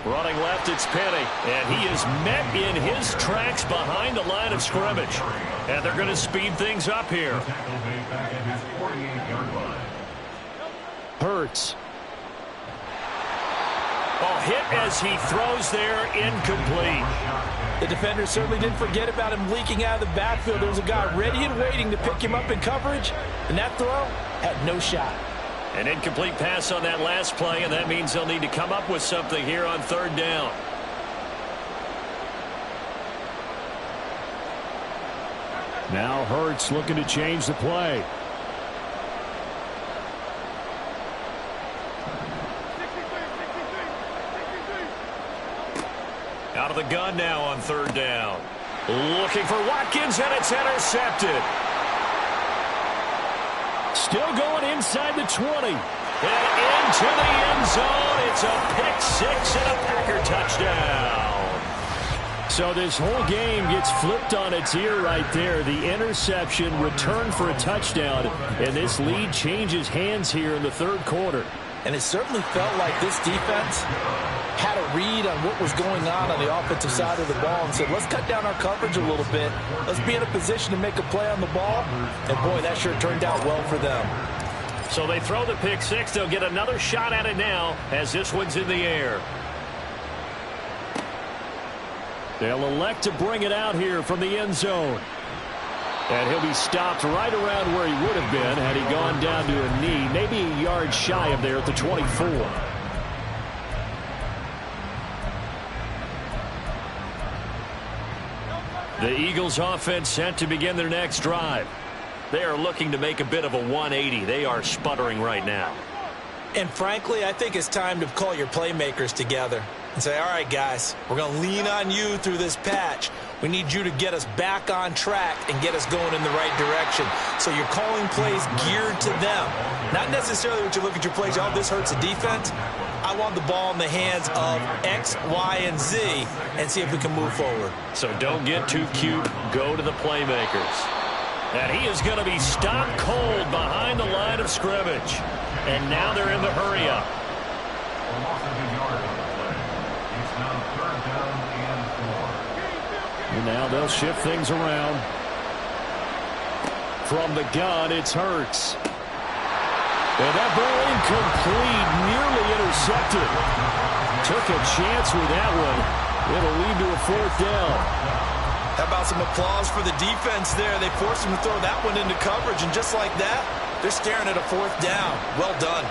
Running left, it's Penny. And he is met in his tracks behind the line of scrimmage. And they're going to speed things up here. Hurts. Oh, hit as he throws there, incomplete. The defender certainly didn't forget about him leaking out of the backfield. There was a guy ready and waiting to pick him up in coverage, and that throw had no shot. An incomplete pass on that last play, and that means they'll need to come up with something here on third down. Now Hurts looking to change the play. Out of the gun now on third down. Looking for Watkins, and it's intercepted. Still going inside the 20. And into the end zone. It's a pick six and a Packer touchdown. So this whole game gets flipped on its ear right there. The interception, return for a touchdown, and this lead changes hands here in the third quarter. And it certainly felt like this defense had a read on what was going on the offensive side of the ball and said, let's cut down our coverage a little bit. Let's be in a position to make a play on the ball. And, boy, that sure turned out well for them. So they throw the pick six. They'll get another shot at it now as this one's in the air. They'll elect to bring it out here from the end zone. And he'll be stopped right around where he would have been had he gone down to a knee, maybe a yard shy of there at the 24. The Eagles offense set to begin their next drive. They are looking to make a bit of a 180. They are sputtering right now. And frankly, I think it's time to call your playmakers together and say, all right, guys, we're going to lean on you through this patch. We need you to get us back on track and get us going in the right direction. So you're calling plays geared to them. Not necessarily what you look at your plays, oh, this hurts the defense. I want the ball in the hands of X, Y, and Z and see if we can move forward. So don't get too cute. Go to the playmakers. And he is going to be stopped cold behind the line of scrimmage. And now they're in the hurry-up. And now they'll shift things around. From the gun, it's Hurts. And that ball incomplete, nearly intercepted. Took a chance with that one. It'll lead to a fourth down. How about some applause for the defense there? They forced him to throw that one into coverage, and just like that, they're staring at a fourth down. Well done.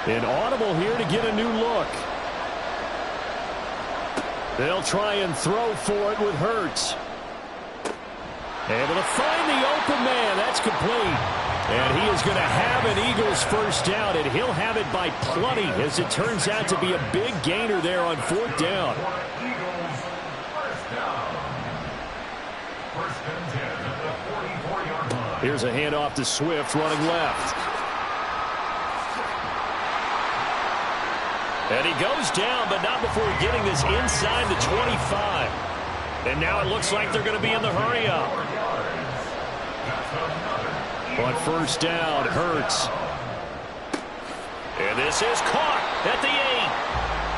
An audible here to get a new look. They'll try and throw for it with Hurts. Able to find the open man. That's complete. And he is going to have an Eagles first down, and he'll have it by plenty as it turns out to be a big gainer there on fourth down. Here's a handoff to Swift running left. And he goes down, but not before getting this inside the 25. And now it looks like they're going to be in the hurry-up. On first down, Hurts. And this is caught at the 8.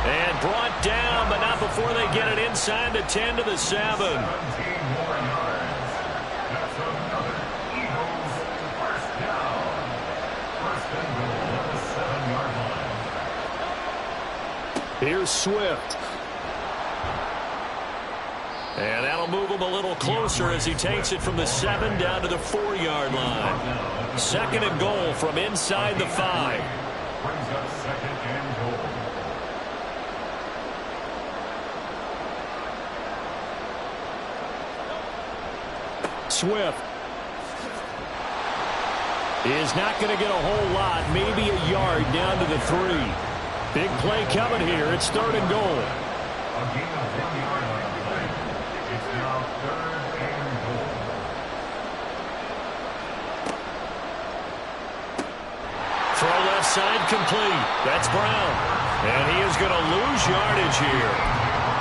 And brought down, but not before they get it inside the 10 to the 7. Here's Swift. And that'll move him a little closer as he takes it from the 7 down to the 4-yard line. Second and goal from inside the 5. Brings up second and goal. Swift is not going to get a whole lot, maybe a yard down to the 3. Big play coming here. It's 3rd and goal. A gain of 1 yard on the play. It's now 3rd and goal. Throw left side complete. That's Brown. And he is going to lose yardage here.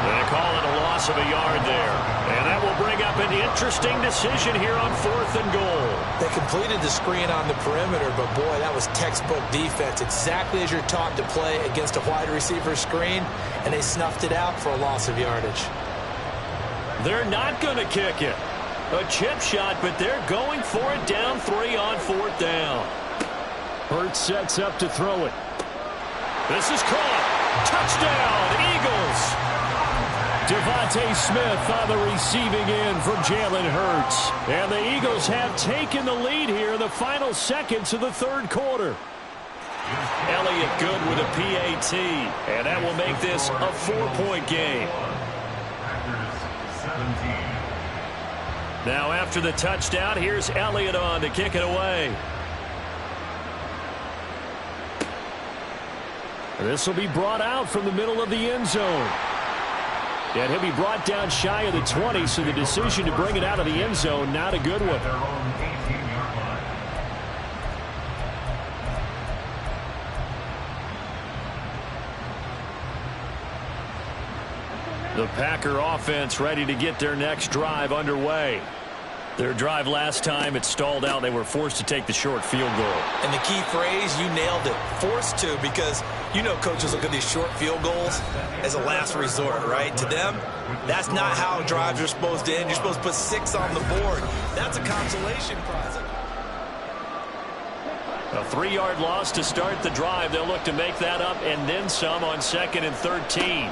They call it a loss of a yard there. And that will bring up an interesting decision here on 4th and goal. They completed the screen on the perimeter, but boy, that was textbook defense. Exactly as you're taught to play against a wide receiver screen, and they snuffed it out for a loss of yardage. They're not going to kick it. A chip shot, but they're going for it down 3 on 4th down. Hurts sets up to throw it. This is caught. Touchdown, Eagles. Devontae Smith on the receiving end from Jalen Hurts. And the Eagles have taken the lead here in the final seconds of the 3rd quarter. Elliott good with a PAT. And that will make this a 4-point game. Now after the touchdown, here's Elliott on to kick it away. This will be brought out from the middle of the end zone. And he'll be brought down shy of the 20, so the decision to bring it out of the end zone, not a good one. The Packer offense ready to get their next drive underway. Their drive last time, it stalled out. They were forced to take the short field goal. And the key phrase, you nailed it, forced to, because you know coaches look at these short field goals as a last resort, right? To them, that's not how drives are supposed to end. You're supposed to put 6 on the board. That's a consolation prize. A 3-yard loss to start the drive. They'll look to make that up and then some on 2nd and 13.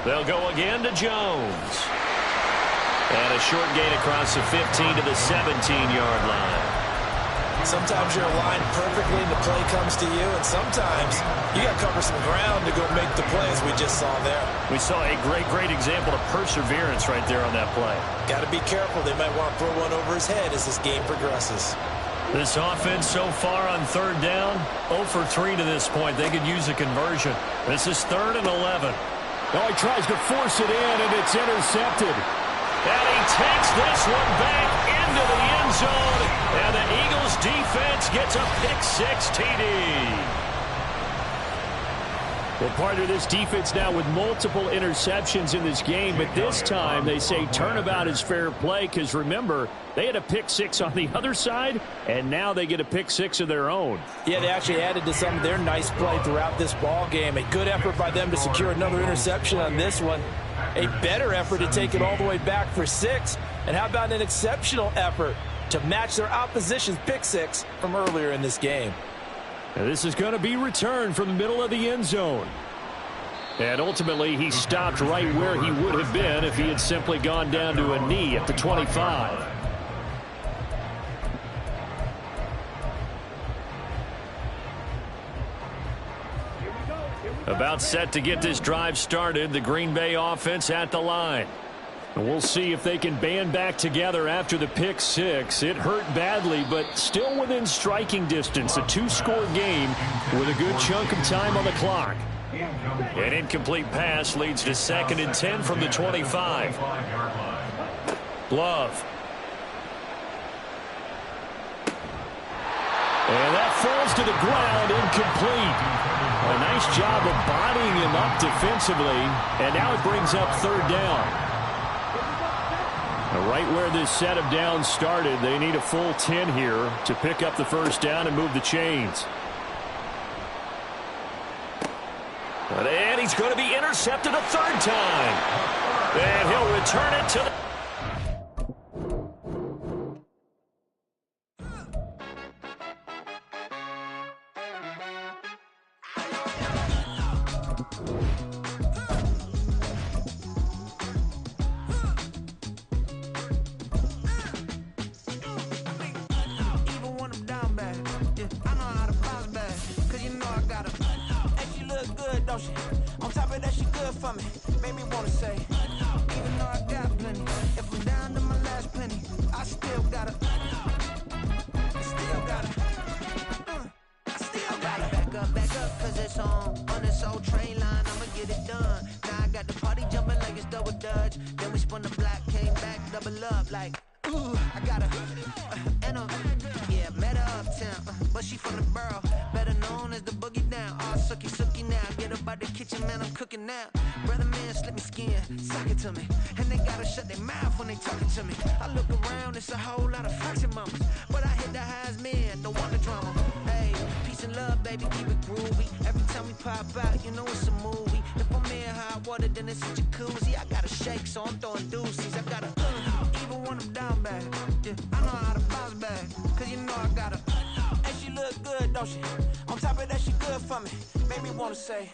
They'll go again to Jones. And a short gain across the 15 to the 17-yard line. Sometimes you're aligned perfectly and the play comes to you, and sometimes you got to cover some ground to go make the play, as we just saw there. We saw a great example of perseverance right there on that play. Got to be careful. They might want to throw one over his head as this game progresses. This offense so far on 3rd down, 0 for 3 to this point. They could use a conversion. This is 3rd and 11. Oh, he tries to force it in, and it's intercepted. And he takes this one back into the end zone. And the Eagles defense gets a pick-6 TD. Well, part of this defense now with multiple interceptions in this game, but this time they say turnabout is fair play because, remember, they had a pick-6 on the other side, and now they get a pick-6 of their own. Yeah, they actually added to some of their nice play throughout this ball game. A good effort by them to secure another interception on this one. A better effort to take it all the way back for 6. And how about an exceptional effort to match their opposition's pick-6 from earlier in this game? And this is going to be returned from the middle of the end zone. And ultimately, he stopped right where he would have been if he had simply gone down to a knee at the 25. About set to get this drive started, the Green Bay offense at the line. And we'll see if they can band back together after the pick-6. It hurt badly, but still within striking distance. A 2-score game with a good chunk of time on the clock. An incomplete pass leads to 2nd and 10 from the 25. Love. And that falls to the ground, incomplete. A nice job of bodying him up defensively, and now it brings up 3rd down. Right where this set of downs started, they need a full 10 here to pick up the 1st down and move the chains. And he's going to be intercepted a 3rd time. And he'll return it to the... On top of that, she good for me. Made me wanna say, even though I got plenty, if I'm down to my last penny, I still got I got her, and yeah, met her uptown, but she from the borough, better known as the boogie down. All sookie now, get up out the kitchen, man, I'm cooking now. Brother man, slip me skin, suck it to me, and they gotta shut their mouth when they talking to me. I look around, it's a whole lot of foxy mamas, but I hit the highs, man, don't want the drama. Hey, peace and love, baby, keep it groovy. Every time we pop out, you know it's a movie. If I'm in hot water, then it's a jacuzzi. I gotta shake, so I'm throwing deuces. I gotta even when I'm down bad. Yeah, I know how to bounce back, cause you know I gotta. And she look good, don't she? On top of that, she good for me. Made me wanna say,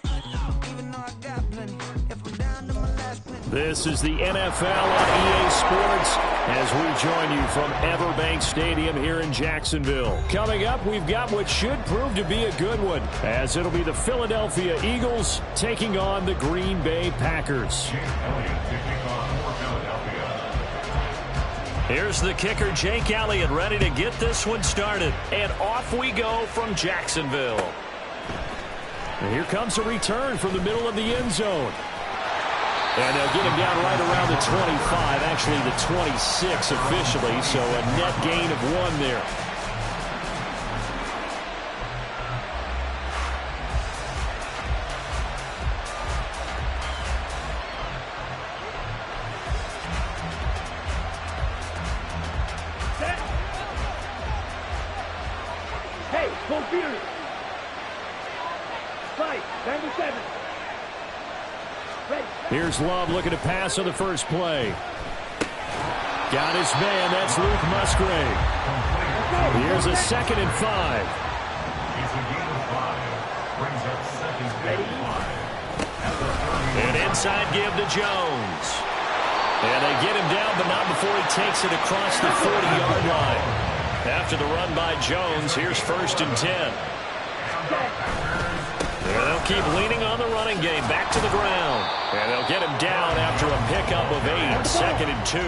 even though I got plenty, if I'm down to my last penny. This is the NFL on EA Sports as we join you from Everbank Stadium here in Jacksonville. Coming up, we've got what should prove to be a good one, as it'll be the Philadelphia Eagles taking on the Green Bay Packers. Here's the kicker, Jake Elliott, ready to get this one started. And off we go from Jacksonville. And here comes a return from the middle of the end zone. And they'll get him down right around the 25, actually the 26 officially, so a net gain of 1 there. Here's Love looking to pass on the first play. Got his man. That's Luke Musgrave. Here's a 2nd and 5. An inside give to Jones. And they get him down, but not before he takes it across the 40-yard line. After the run by Jones, here's 1st and 10. They'll keep leaning on the running game. Back to the ground. And they'll get him down after a pickup of 8. 2nd and 2.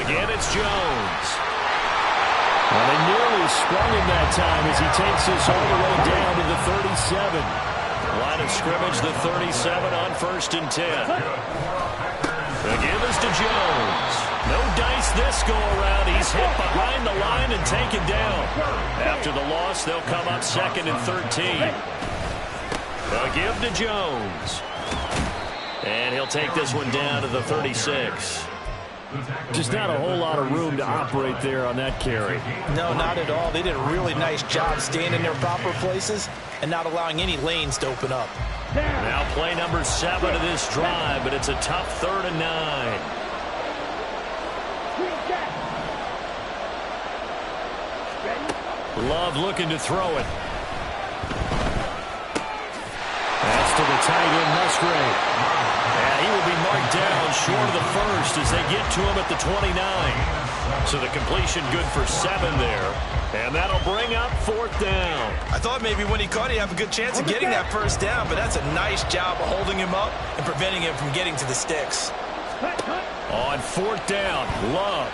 Again, it's Jones. Well, they nearly sprung him that time as he takes this all the way down to the 37. Line of scrimmage, the 37 on 1st and 10. The give is to Jones. No dice this go-around. He's hit behind the line and taken down. After the loss, they'll come up 2nd and 13. The give to Jones. And he'll take this one down to the 36. Just not a whole lot of room to operate there on that carry. No, not at all. They did a really nice job staying in their proper places and not allowing any lanes to open up. Now play number 7 of this drive, but it's a tough 3rd and 9. Love looking to throw it. That's to the tight end, Musgrave. And he will be marked down short of the 1st as they get to him at the 29. So the completion good for 7 there. And that'll bring up 4th down. I thought maybe when he caught it, he'd have a good chance of getting that 1st down, but that's a nice job of holding him up and preventing him from getting to the sticks. On 4th down, Love.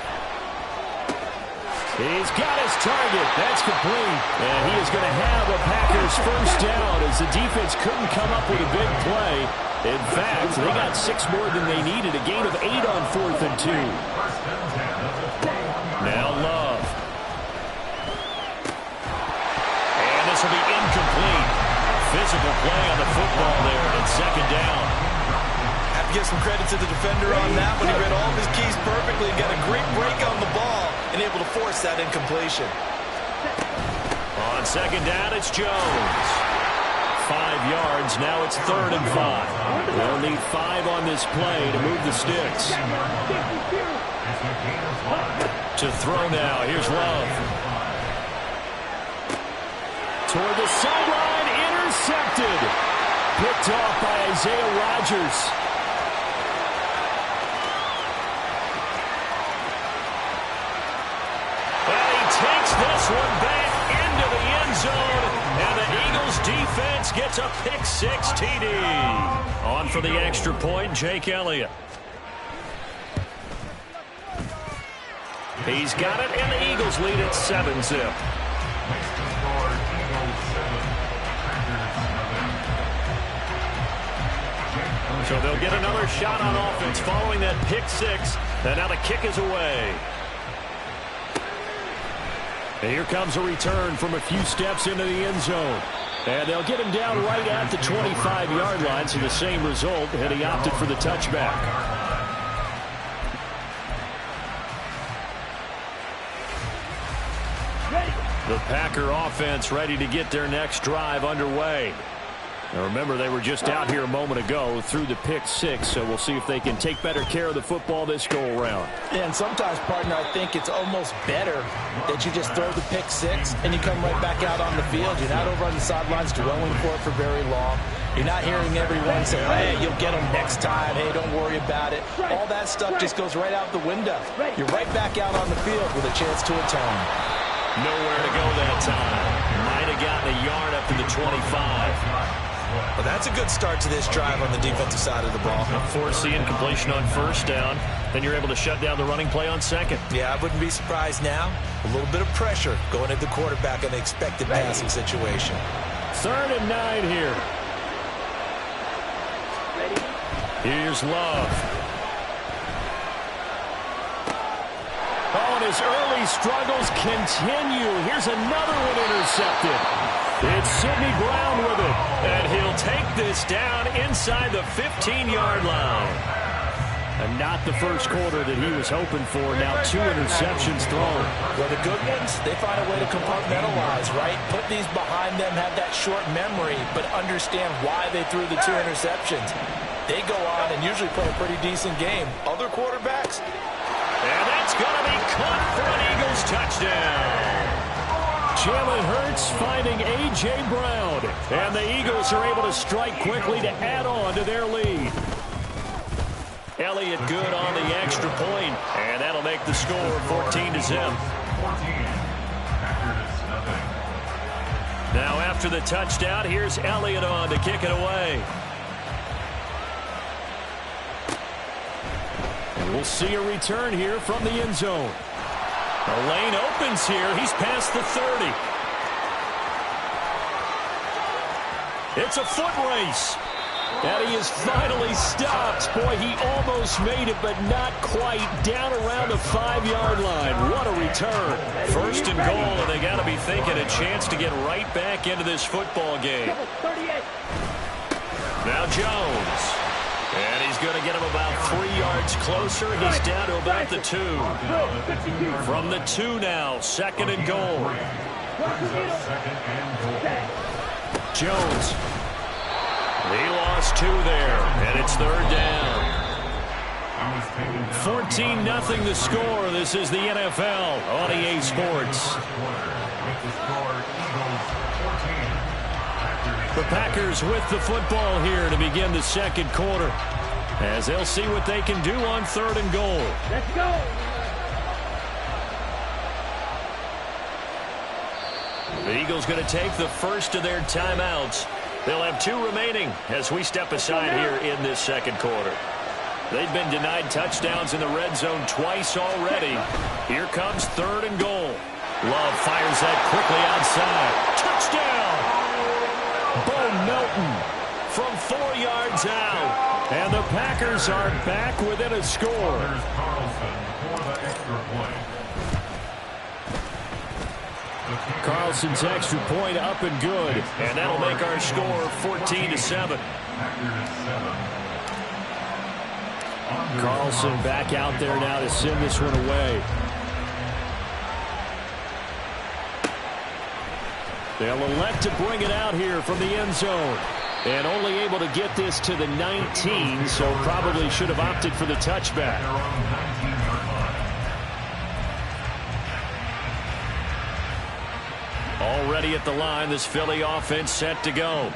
He's got his target. That's complete. And he is going to have a Packers 1st down as the defense couldn't come up with a big play. In fact, they got 6 more than they needed. A gain of 8 on 4th and 2. Now Love. And this will be incomplete. Physical play on the football there at 2nd down. Have to give some credit to the defender on that one. He read all of his keys perfectly. Got a great break on the ball and able to force that incompletion. On 2nd down, it's Jones. 5 yards. Now it's 3rd and 5. They'll need 5 on this play to move the sticks. To throw now. Here's Love. Toward the sideline. Intercepted. Picked off by Isaiah Rodgers. Takes this one back into the end zone, and the Eagles defense gets a pick-6 TD. On for the extra point, Jake Elliott. He's got it, and the Eagles lead at 7-zip. So they'll get another shot on offense following that pick six. And now the kick is away. And here comes a return from a few steps into the end zone. And they'll get him down right at the 25-yard line, so the same result, and he opted for the touchback. The Packer offense ready to get their next drive underway. Now remember, they were just out here a moment ago through the pick six, so we'll see if they can take better care of the football this go-around. And sometimes, partner, I think it's almost better that you just throw the pick six and you come right back out on the field. You're not over on the sidelines dwelling for it for very long. You're not hearing everyone say, hey, you'll get them next time. Hey, don't worry about it. All that stuff just goes right out the window. You're right back out on the field with a chance to atone. Nowhere to go that time. Might have gotten a yard up to the 25. Well, that's a good start to this drive on the defensive side of the ball. Forcing incompletion on first down. Then you're able to shut down the running play on second. Yeah, I wouldn't be surprised now. A little bit of pressure going at the quarterback in an expected passing situation. 3rd and 9 here. Here's Love. Oh, and his early struggles continue. Here's another one intercepted. It's Sidney Brown with it. And he'll take this down inside the 15-yard line. And not the first quarter that he was hoping for. Now 2 interceptions thrown. Well, the good ones, they find a way to compartmentalize, right? Put these behind them, have that short memory, but understand why they threw the 2 interceptions. They go on and usually play a pretty decent game. Other quarterbacks? And that's going to be caught for an Eagles touchdown. Jalen Hurts finding A.J. Brown. And the Eagles are able to strike quickly to add on to their lead. Elliott good on the extra point, and that'll make the score 14-0. Now after the touchdown, here's Elliott on to kick it away. And we'll see a return here from the end zone. The lane opens here. He's past the 30. It's a foot race. And he is finally stopped. Boy, he almost made it, but not quite. Down around the 5-yard line. What a return. 1st and goal, and they got to be thinking a chance to get right back into this football game. Now Jones. And he's going to get him about 3 yards closer. He's down to about the 2. From the 2 now, 2nd and goal. Jones. He lost 2 there, and it's 3rd down. 14-0 the score. This is the NFL on EA Sports. The Packers with the football here to begin the 2nd quarter, as they'll see what they can do on 3rd and goal. Let's go. The Eagles going to take the first of their timeouts. They'll have 2 remaining as we step aside here in this 2nd quarter. They've been denied touchdowns in the red zone twice already. Here comes 3rd and goal. Love fires that quickly outside. Touchdown! Bo Melton from 4 yards out. And the Packers are back within a score. Carlson's extra point up and good. And that'll make our score 14-7. Carlson back out there now to send this one away. They'll elect to bring it out here from the end zone. And only able to get this to the 19, so probably should have opted for the touchback. Already at the line, this Philly offense set to go.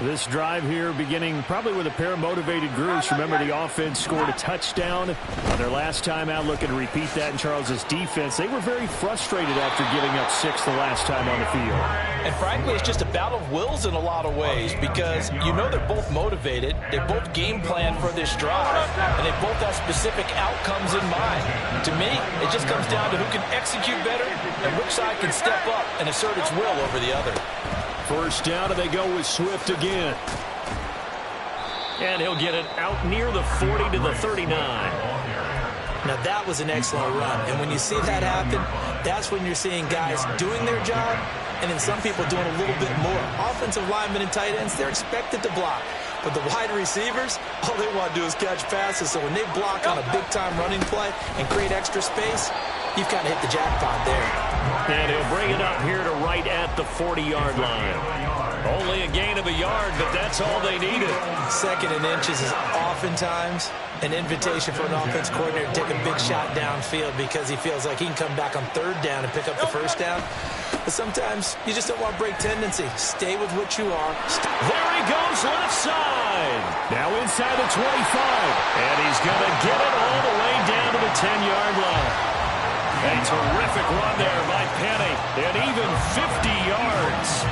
This drive here beginning probably with a pair of motivated groups. Remember, the offense scored a touchdown on their last time out. Looking to repeat that in Charles's defense. They were very frustrated after giving up 6 the last time on the field. And frankly, it's just a battle of wills in a lot of ways, because you know they're both motivated. They both game plan for this drive, and they both have specific outcomes in mind. To me, it just comes down to who can execute better and which side can step up and assert its will over the other. First down, and they go with Swift again. And he'll get it out near the 40 to the 39. Now, that was an excellent run. And when you see that happen, that's when you're seeing guys doing their job and then some people doing a little bit more. Offensive linemen and tight ends, they're expected to block. But the wide receivers, all they want to do is catch passes. So when they block on a big-time running play and create extra space, you've kind of hit the jackpot there. And he'll bring it up here to right at the 40-yard line. Only a gain of a yard, but that's all they needed. Second and inches is oftentimes an invitation for an offense coordinator to take a big shot downfield because he feels like he can come back on third down and pick up the first down. But sometimes you just don't want break tendency. Stay with what you are. There he goes left side. Now inside the 25. And he's going to get it all the way down to the 10-yard line. A terrific run there by Penny. And even 50 yards.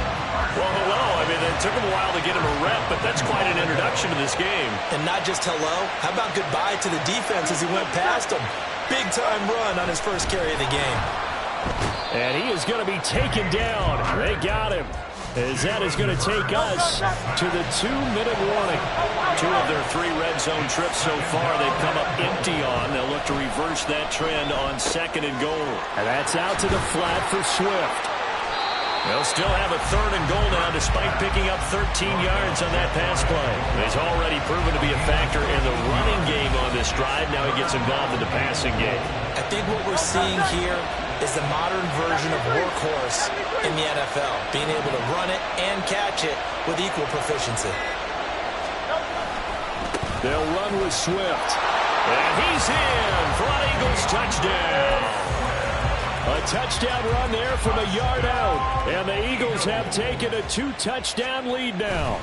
Well, hello. I mean, it took him a while to get him a rep, but that's quite an introduction to this game. And not just hello. How about goodbye to the defense as he went past him? Big-time run on his first carry of the game. And he is going to be taken down. They got him. As that is going to take us to the 2-minute warning. 2 of their 3 red zone trips so far they've come up empty on. They'll look to reverse that trend on 2nd and goal. And that's out to the flat for Swift. They'll still have a 3rd and goal now despite picking up 13 yards on that pass play. He's already proven to be a factor in the running game on this drive. Now he gets involved in the passing game. I think what we're seeing here is the modern version of workhorse in the NFL, being able to run it and catch it with equal proficiency. They'll run with Swift. And he's in for an Eagles touchdown. A touchdown run there from a yard out. And the Eagles have taken a 2-touchdown lead now.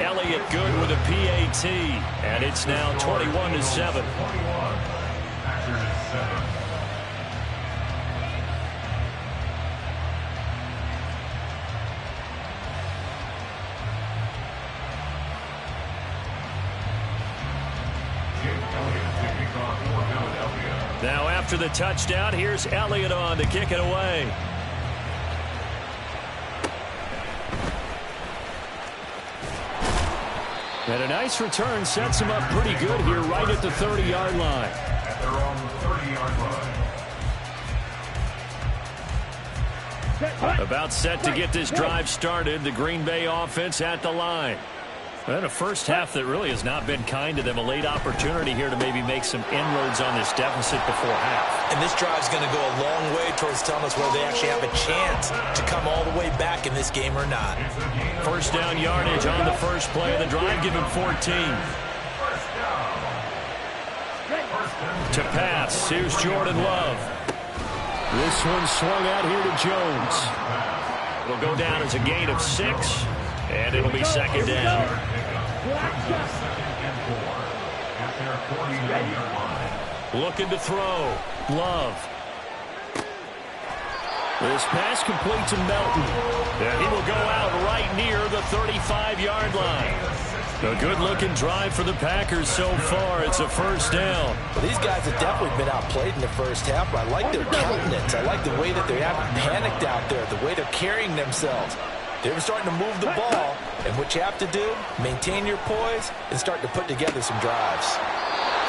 Elliott good with a PAT. And it's now 21-7. Now after the touchdown, here's Elliott on to kick it away. And a nice return sets him up pretty good here right at the 30-yard line. At their own 30-yard line. About set to get this drive started, the Green Bay offense at the line. And a first half that really has not been kind to them. A late opportunity here to maybe make some inroads on this deficit before half. And this drive's going to go a long way towards telling us whether they actually have a chance to come all the way back in this game or not. First down yardage on the first play of the drive. Give him 14. To pass. Here's Jordan Love. This one swung out here to Jones. It'll go down as a gain of 6. And it'll be 2nd down. Looking to throw. Love. This pass complete to Melton. And he will go out right near the 35-yard line. A good-looking drive for the Packers so far. It's a first down. Well, these guys have definitely been outplayed in the first half, but I like their countenance. I like the way that they haven't panicked out there, the way they're carrying themselves. They're starting to move the ball, and what you have to do, maintain your poise and start to put together some drives.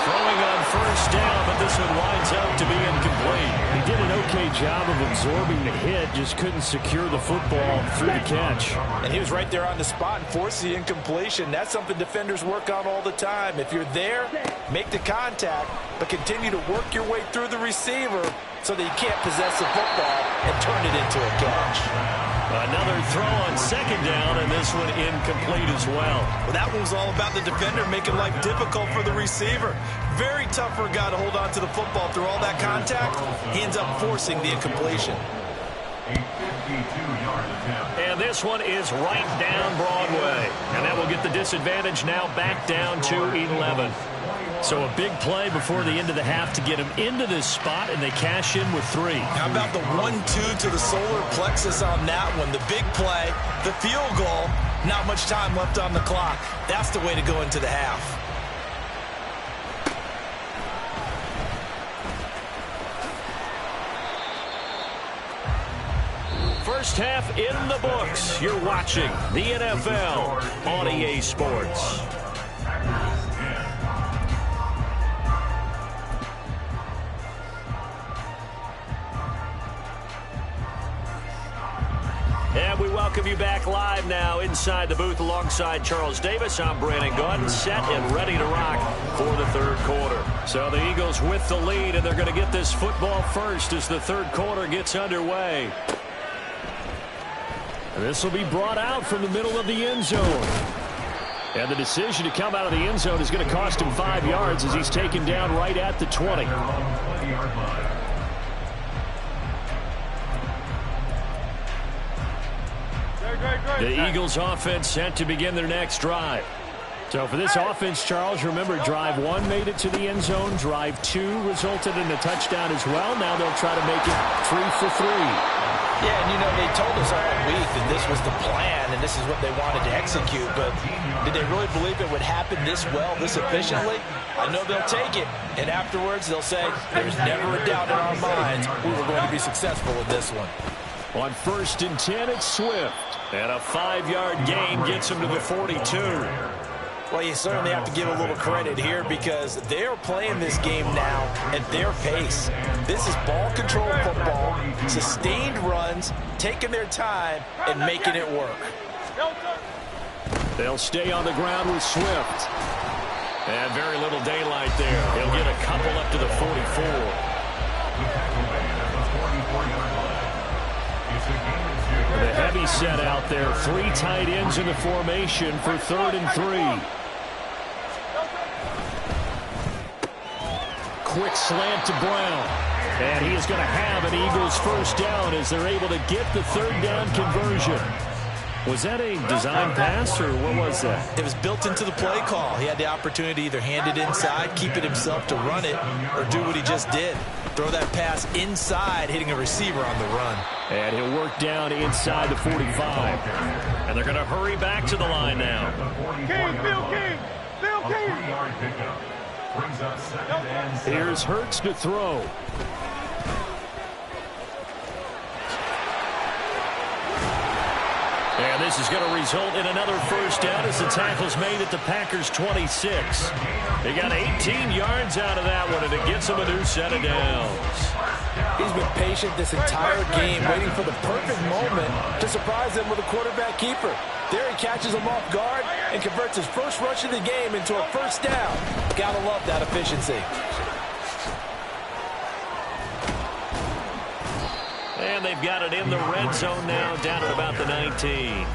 Throwing on first down, but this one winds up to be incomplete. He did an okay job of absorbing the hit, just couldn't secure the football through the catch. And he was right there on the spot and forced the incompletion. That's something defenders work on all the time. If you're there, make the contact, but continue to work your way through the receiver so that you can't possess the football and turn it into a catch. Another throw on second down, and this one incomplete as well. Well, that one was all about the defender making life difficult for the receiver. Very tough for a guy to hold on to the football through all that contact. He ends up forcing the incompletion. A 52-yard attempt. And this one is right down Broadway. And that will get the disadvantage now back down to 11. So a big play before the end of the half to get him into this spot, and they cash in with 3. How about the 1-2 to the solar plexus on that one? The big play, the field goal, not much time left on the clock. That's the way to go into the half. First half in the books. You're watching the NFL on EA Sports. And we welcome you back live now inside the booth alongside Charles Davis. I'm Brandon Gaudin, set and ready to rock for the third quarter. So the Eagles with the lead, and they're going to get this football first as the third quarter gets underway. And this will be brought out from the middle of the end zone. And the decision to come out of the end zone is going to cost him 5 yards as he's taken down right at the 20. The Eagles offense set to begin their next drive. So for this offense, Charles, remember drive 1 made it to the end zone. Drive 2 resulted in a touchdown as well. Now they'll try to make it 3 for 3. Yeah, and you know, they told us all week that this was the plan and this is what they wanted to execute, but did they really believe it would happen this well, this efficiently? I know they'll take it, and afterwards they'll say, there's never a doubt in our minds we were going to be successful with this one. On 1st and 10, it's Swift. And a 5-yard gain gets him to the 42. Well, you certainly have to give a little credit here because they're playing this game now at their pace. This is ball control football, sustained runs, taking their time, and making it work. They'll stay on the ground with Swift. And very little daylight there. He'll get a couple up to the 44. The heavy set out there. 3 tight ends in the formation for 3rd and 3. Quick slant to Brown. And he is going to have an Eagles first down as they're able to get the 3rd down conversion. Was that a design pass, or what was that? It was built into the play call. He had the opportunity to either hand it inside, keep it himself to run it, or do what he just did. Throw that pass inside, hitting a receiver on the run. And he'll work down inside the 45. And they're going to hurry back to the line now. Bill King. Here's Hurts to throw. And this is going to result in another first down as the tackle's made at the Packers' 26. They got 18 yards out of that one, and it gets them a new set of downs. He's been patient this entire game, waiting for the perfect moment to surprise them with a quarterback keeper. There he catches him off guard and converts his first rush of the game into a first down. Gotta love that efficiency. And they've got it in the red zone now, down at about the 19.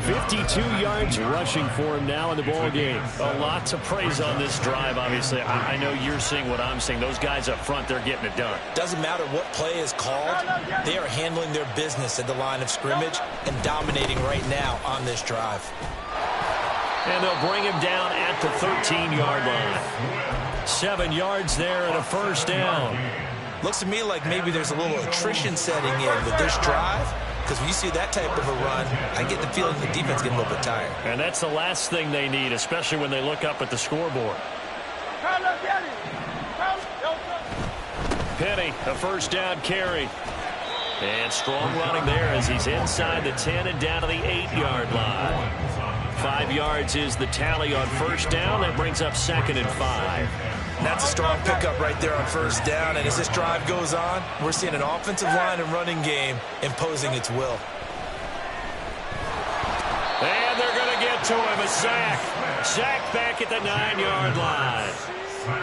52 yards rushing for him now in the ball game. A lot to praise on this drive, obviously. I know you're seeing what I'm seeing. Those guys up front, they're getting it done. Doesn't matter what play is called. They are handling their business at the line of scrimmage and dominating right now on this drive. And they'll bring him down at the 13-yard line. 7 yards there and a first down. Looks to me like maybe there's a little attrition setting in with this drive, because when you see that type of a run, I get the feeling the defense getting a little bit tired. And that's the last thing they need, especially when they look up at the scoreboard. Penny, a first down carry. And strong running there as he's inside the 10 and down to the 8-yard line. 5 yards is the tally on first down. That brings up 2nd and 5. That's a strong pickup right there on first down. And as this drive goes on, we're seeing an offensive line and running game imposing its will. And they're going to get to him. A sack. Sack back at the 9-yard line.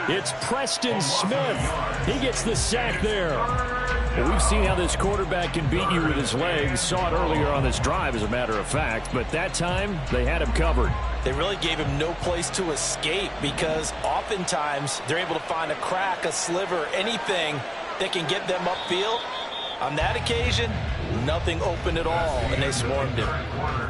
It's Preston Smith. He gets the sack there. Well, we've seen how this quarterback can beat you with his legs. Saw it earlier on this drive, as a matter of fact. But that time, they had him covered. They really gave him no place to escape because oftentimes they're able to find a crack, a sliver, anything that can get them upfield. On that occasion, nothing open at all, and they swarmed him.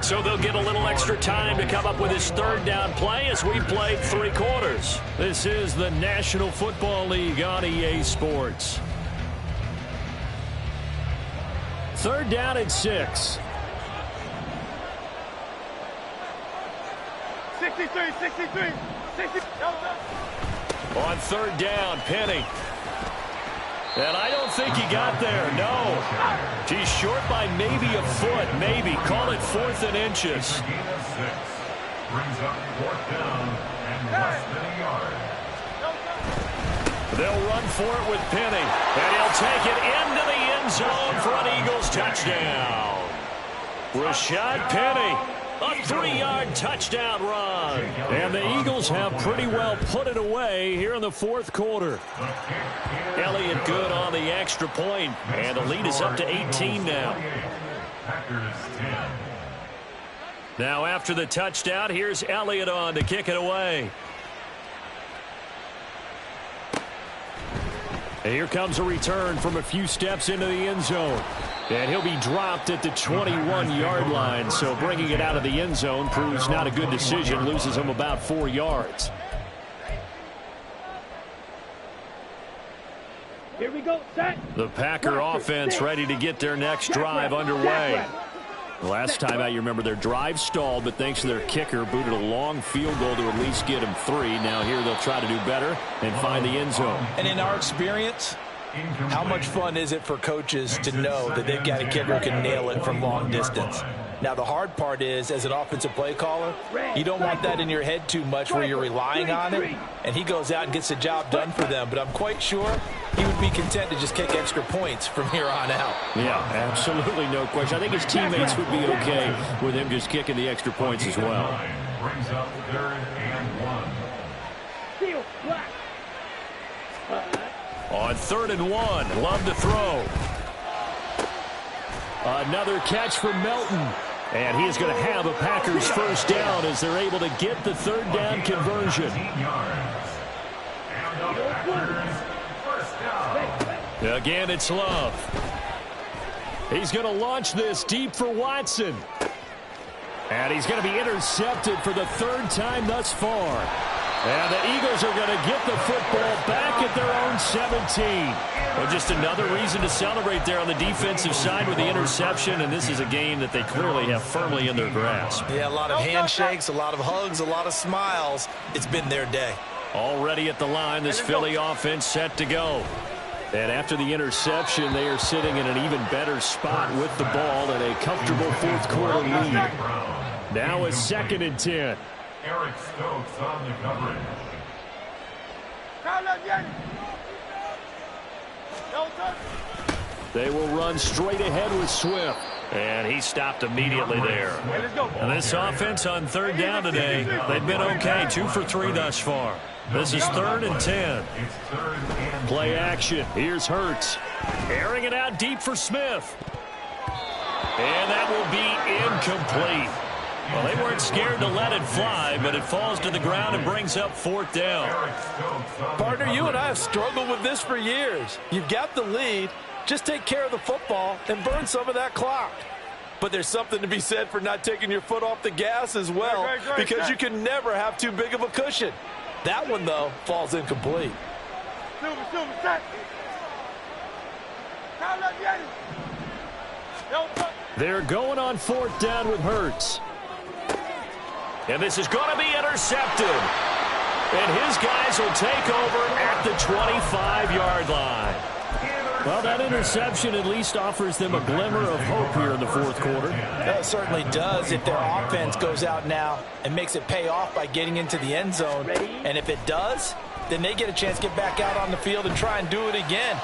So they'll get a little extra time to come up with his 3rd down play as we played 3 quarters. This is the National Football League on EA Sports. 3rd down and 6. 63. On 3rd down, Penny. And I don't think he got there, no. He's short by maybe a foot, maybe. Call it 4th and inches. Brings up 4th down and less than a yard. They'll run for it with Penny. And he'll take it into the end zone for an Eagles touchdown. Rashad Penny, a 3-yard touchdown run. And the Eagles have pretty well put it away here in the 4th quarter. Elliott good on the extra point, and the lead is up to 18 now. Now after the touchdown, here's Elliott on to kick it away. And here comes a return from a few steps into the end zone. And he'll be dropped at the 21-yard line. So bringing it out of the end zone proves not a good decision. Loses him about 4 yards. Here we go, set. The Packer offense ready to get their next drive underway. Last time out, you remember their drive stalled, but thanks to their kicker, booted a long field goal to at least get them 3. Now here they'll try to do better and find the end zone. And in our experience, how much fun is it for coaches to know that they've got a kicker who can nail it from long distance? Now, the hard part is, as an offensive play caller, you don't want that in your head too much where you're relying on it, and he goes out and gets the job done for them. But I'm quite sure he would be content to just kick extra points from here on out. Yeah, absolutely no question. I think his teammates would be okay with him just kicking the extra points as well. Brings up 3rd and 1. On 3rd and 1, Love to throw. Another catch from Melton. And he is going to have a Packers first down as they're able to get the 3rd down conversion. Again, it's Love. He's going to launch this deep for Watson. And he's going to be intercepted for the 3rd time thus far. And the Eagles are going to get the football back at their own 17. Well, just another reason to celebrate there on the defensive side with the interception, and this is a game that they clearly have firmly in their grasp. Yeah, a lot of handshakes, a lot of hugs, a lot of smiles. It's been their day. Already at the line, this Philly offense set to go. And after the interception, they are sitting in an even better spot with the ball and a comfortable 4th quarter lead. Now a 2nd and 10. Eric Stokes on the coverage. They will run straight ahead with Swift. And he stopped immediately there. And this offense on 3rd down today, they've been okay. 2 for 3 thus far. This is 3rd and 10. Play action. Here's Hurts. Airing it out deep for Smith. And that will be incomplete. Well, they weren't scared to let it fly, but it falls to the ground and brings up 4th down. Partner, you and I have struggled with this for years. You've got the lead. Just take care of the football and burn some of that clock. But there's something to be said for not taking your foot off the gas as well, because you can never have too big of a cushion. That one, though, falls incomplete. They're going on 4th down with Hurts. And this is going to be intercepted. And his guys will take over at the 25-yard line. Well, that interception at least offers them a glimmer of hope here in the 4th quarter. That certainly does if their offense goes out now and makes it pay off by getting into the end zone. And if it does, then they get a chance to get back out on the field and try and do it again.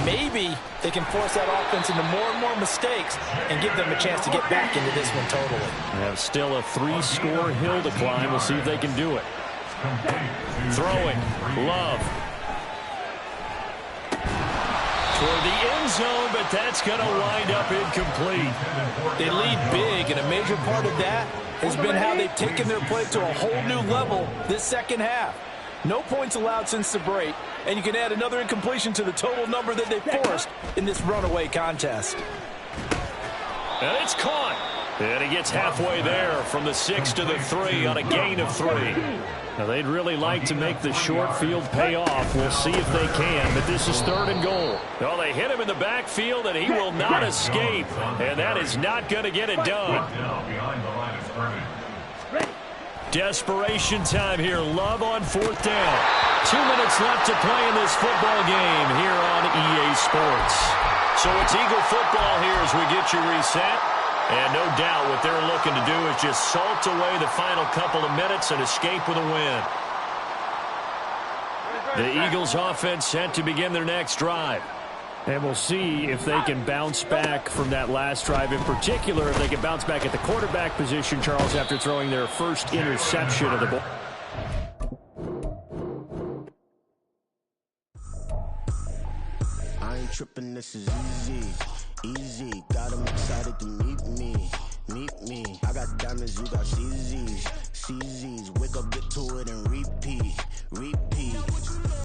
Maybe they can force that offense into more and more mistakes and give them a chance to get back into this one totally. They have still a 3-score hill to climb. We'll see if they can do it. Throwing. Love. Toward the end zone, but that's going to wind up incomplete. They lead big, and a major part of that has been how they've taken their play to a whole new level this second half. No points allowed since the break, and you can add another incompletion to the total number that they forced in this runaway contest. And it's caught. And he gets halfway there from the 6 to the 3 on a gain of 3. Now, they'd really like to make the short field pay off. We'll see if they can, but this is 3rd and goal. Well, they hit him in the backfield, and he will not escape, and that is not going to get it done. Desperation time here. Love on 4th down. 2 minutes left to play in this football game here on EA Sports. So it's Eagle football here as we get you reset. And no doubt what they're looking to do is just salt away the final couple of minutes and escape with a win. The Eagles offense set to begin their next drive. And we'll see if they can bounce back from that last drive. In particular, if they can bounce back at the quarterback position, Charles, after throwing their first interception of the ball. I ain't tripping, this is easy. Easy, got them excited to meet me. I got diamonds, you got CZs. CZs, wake up, get to it,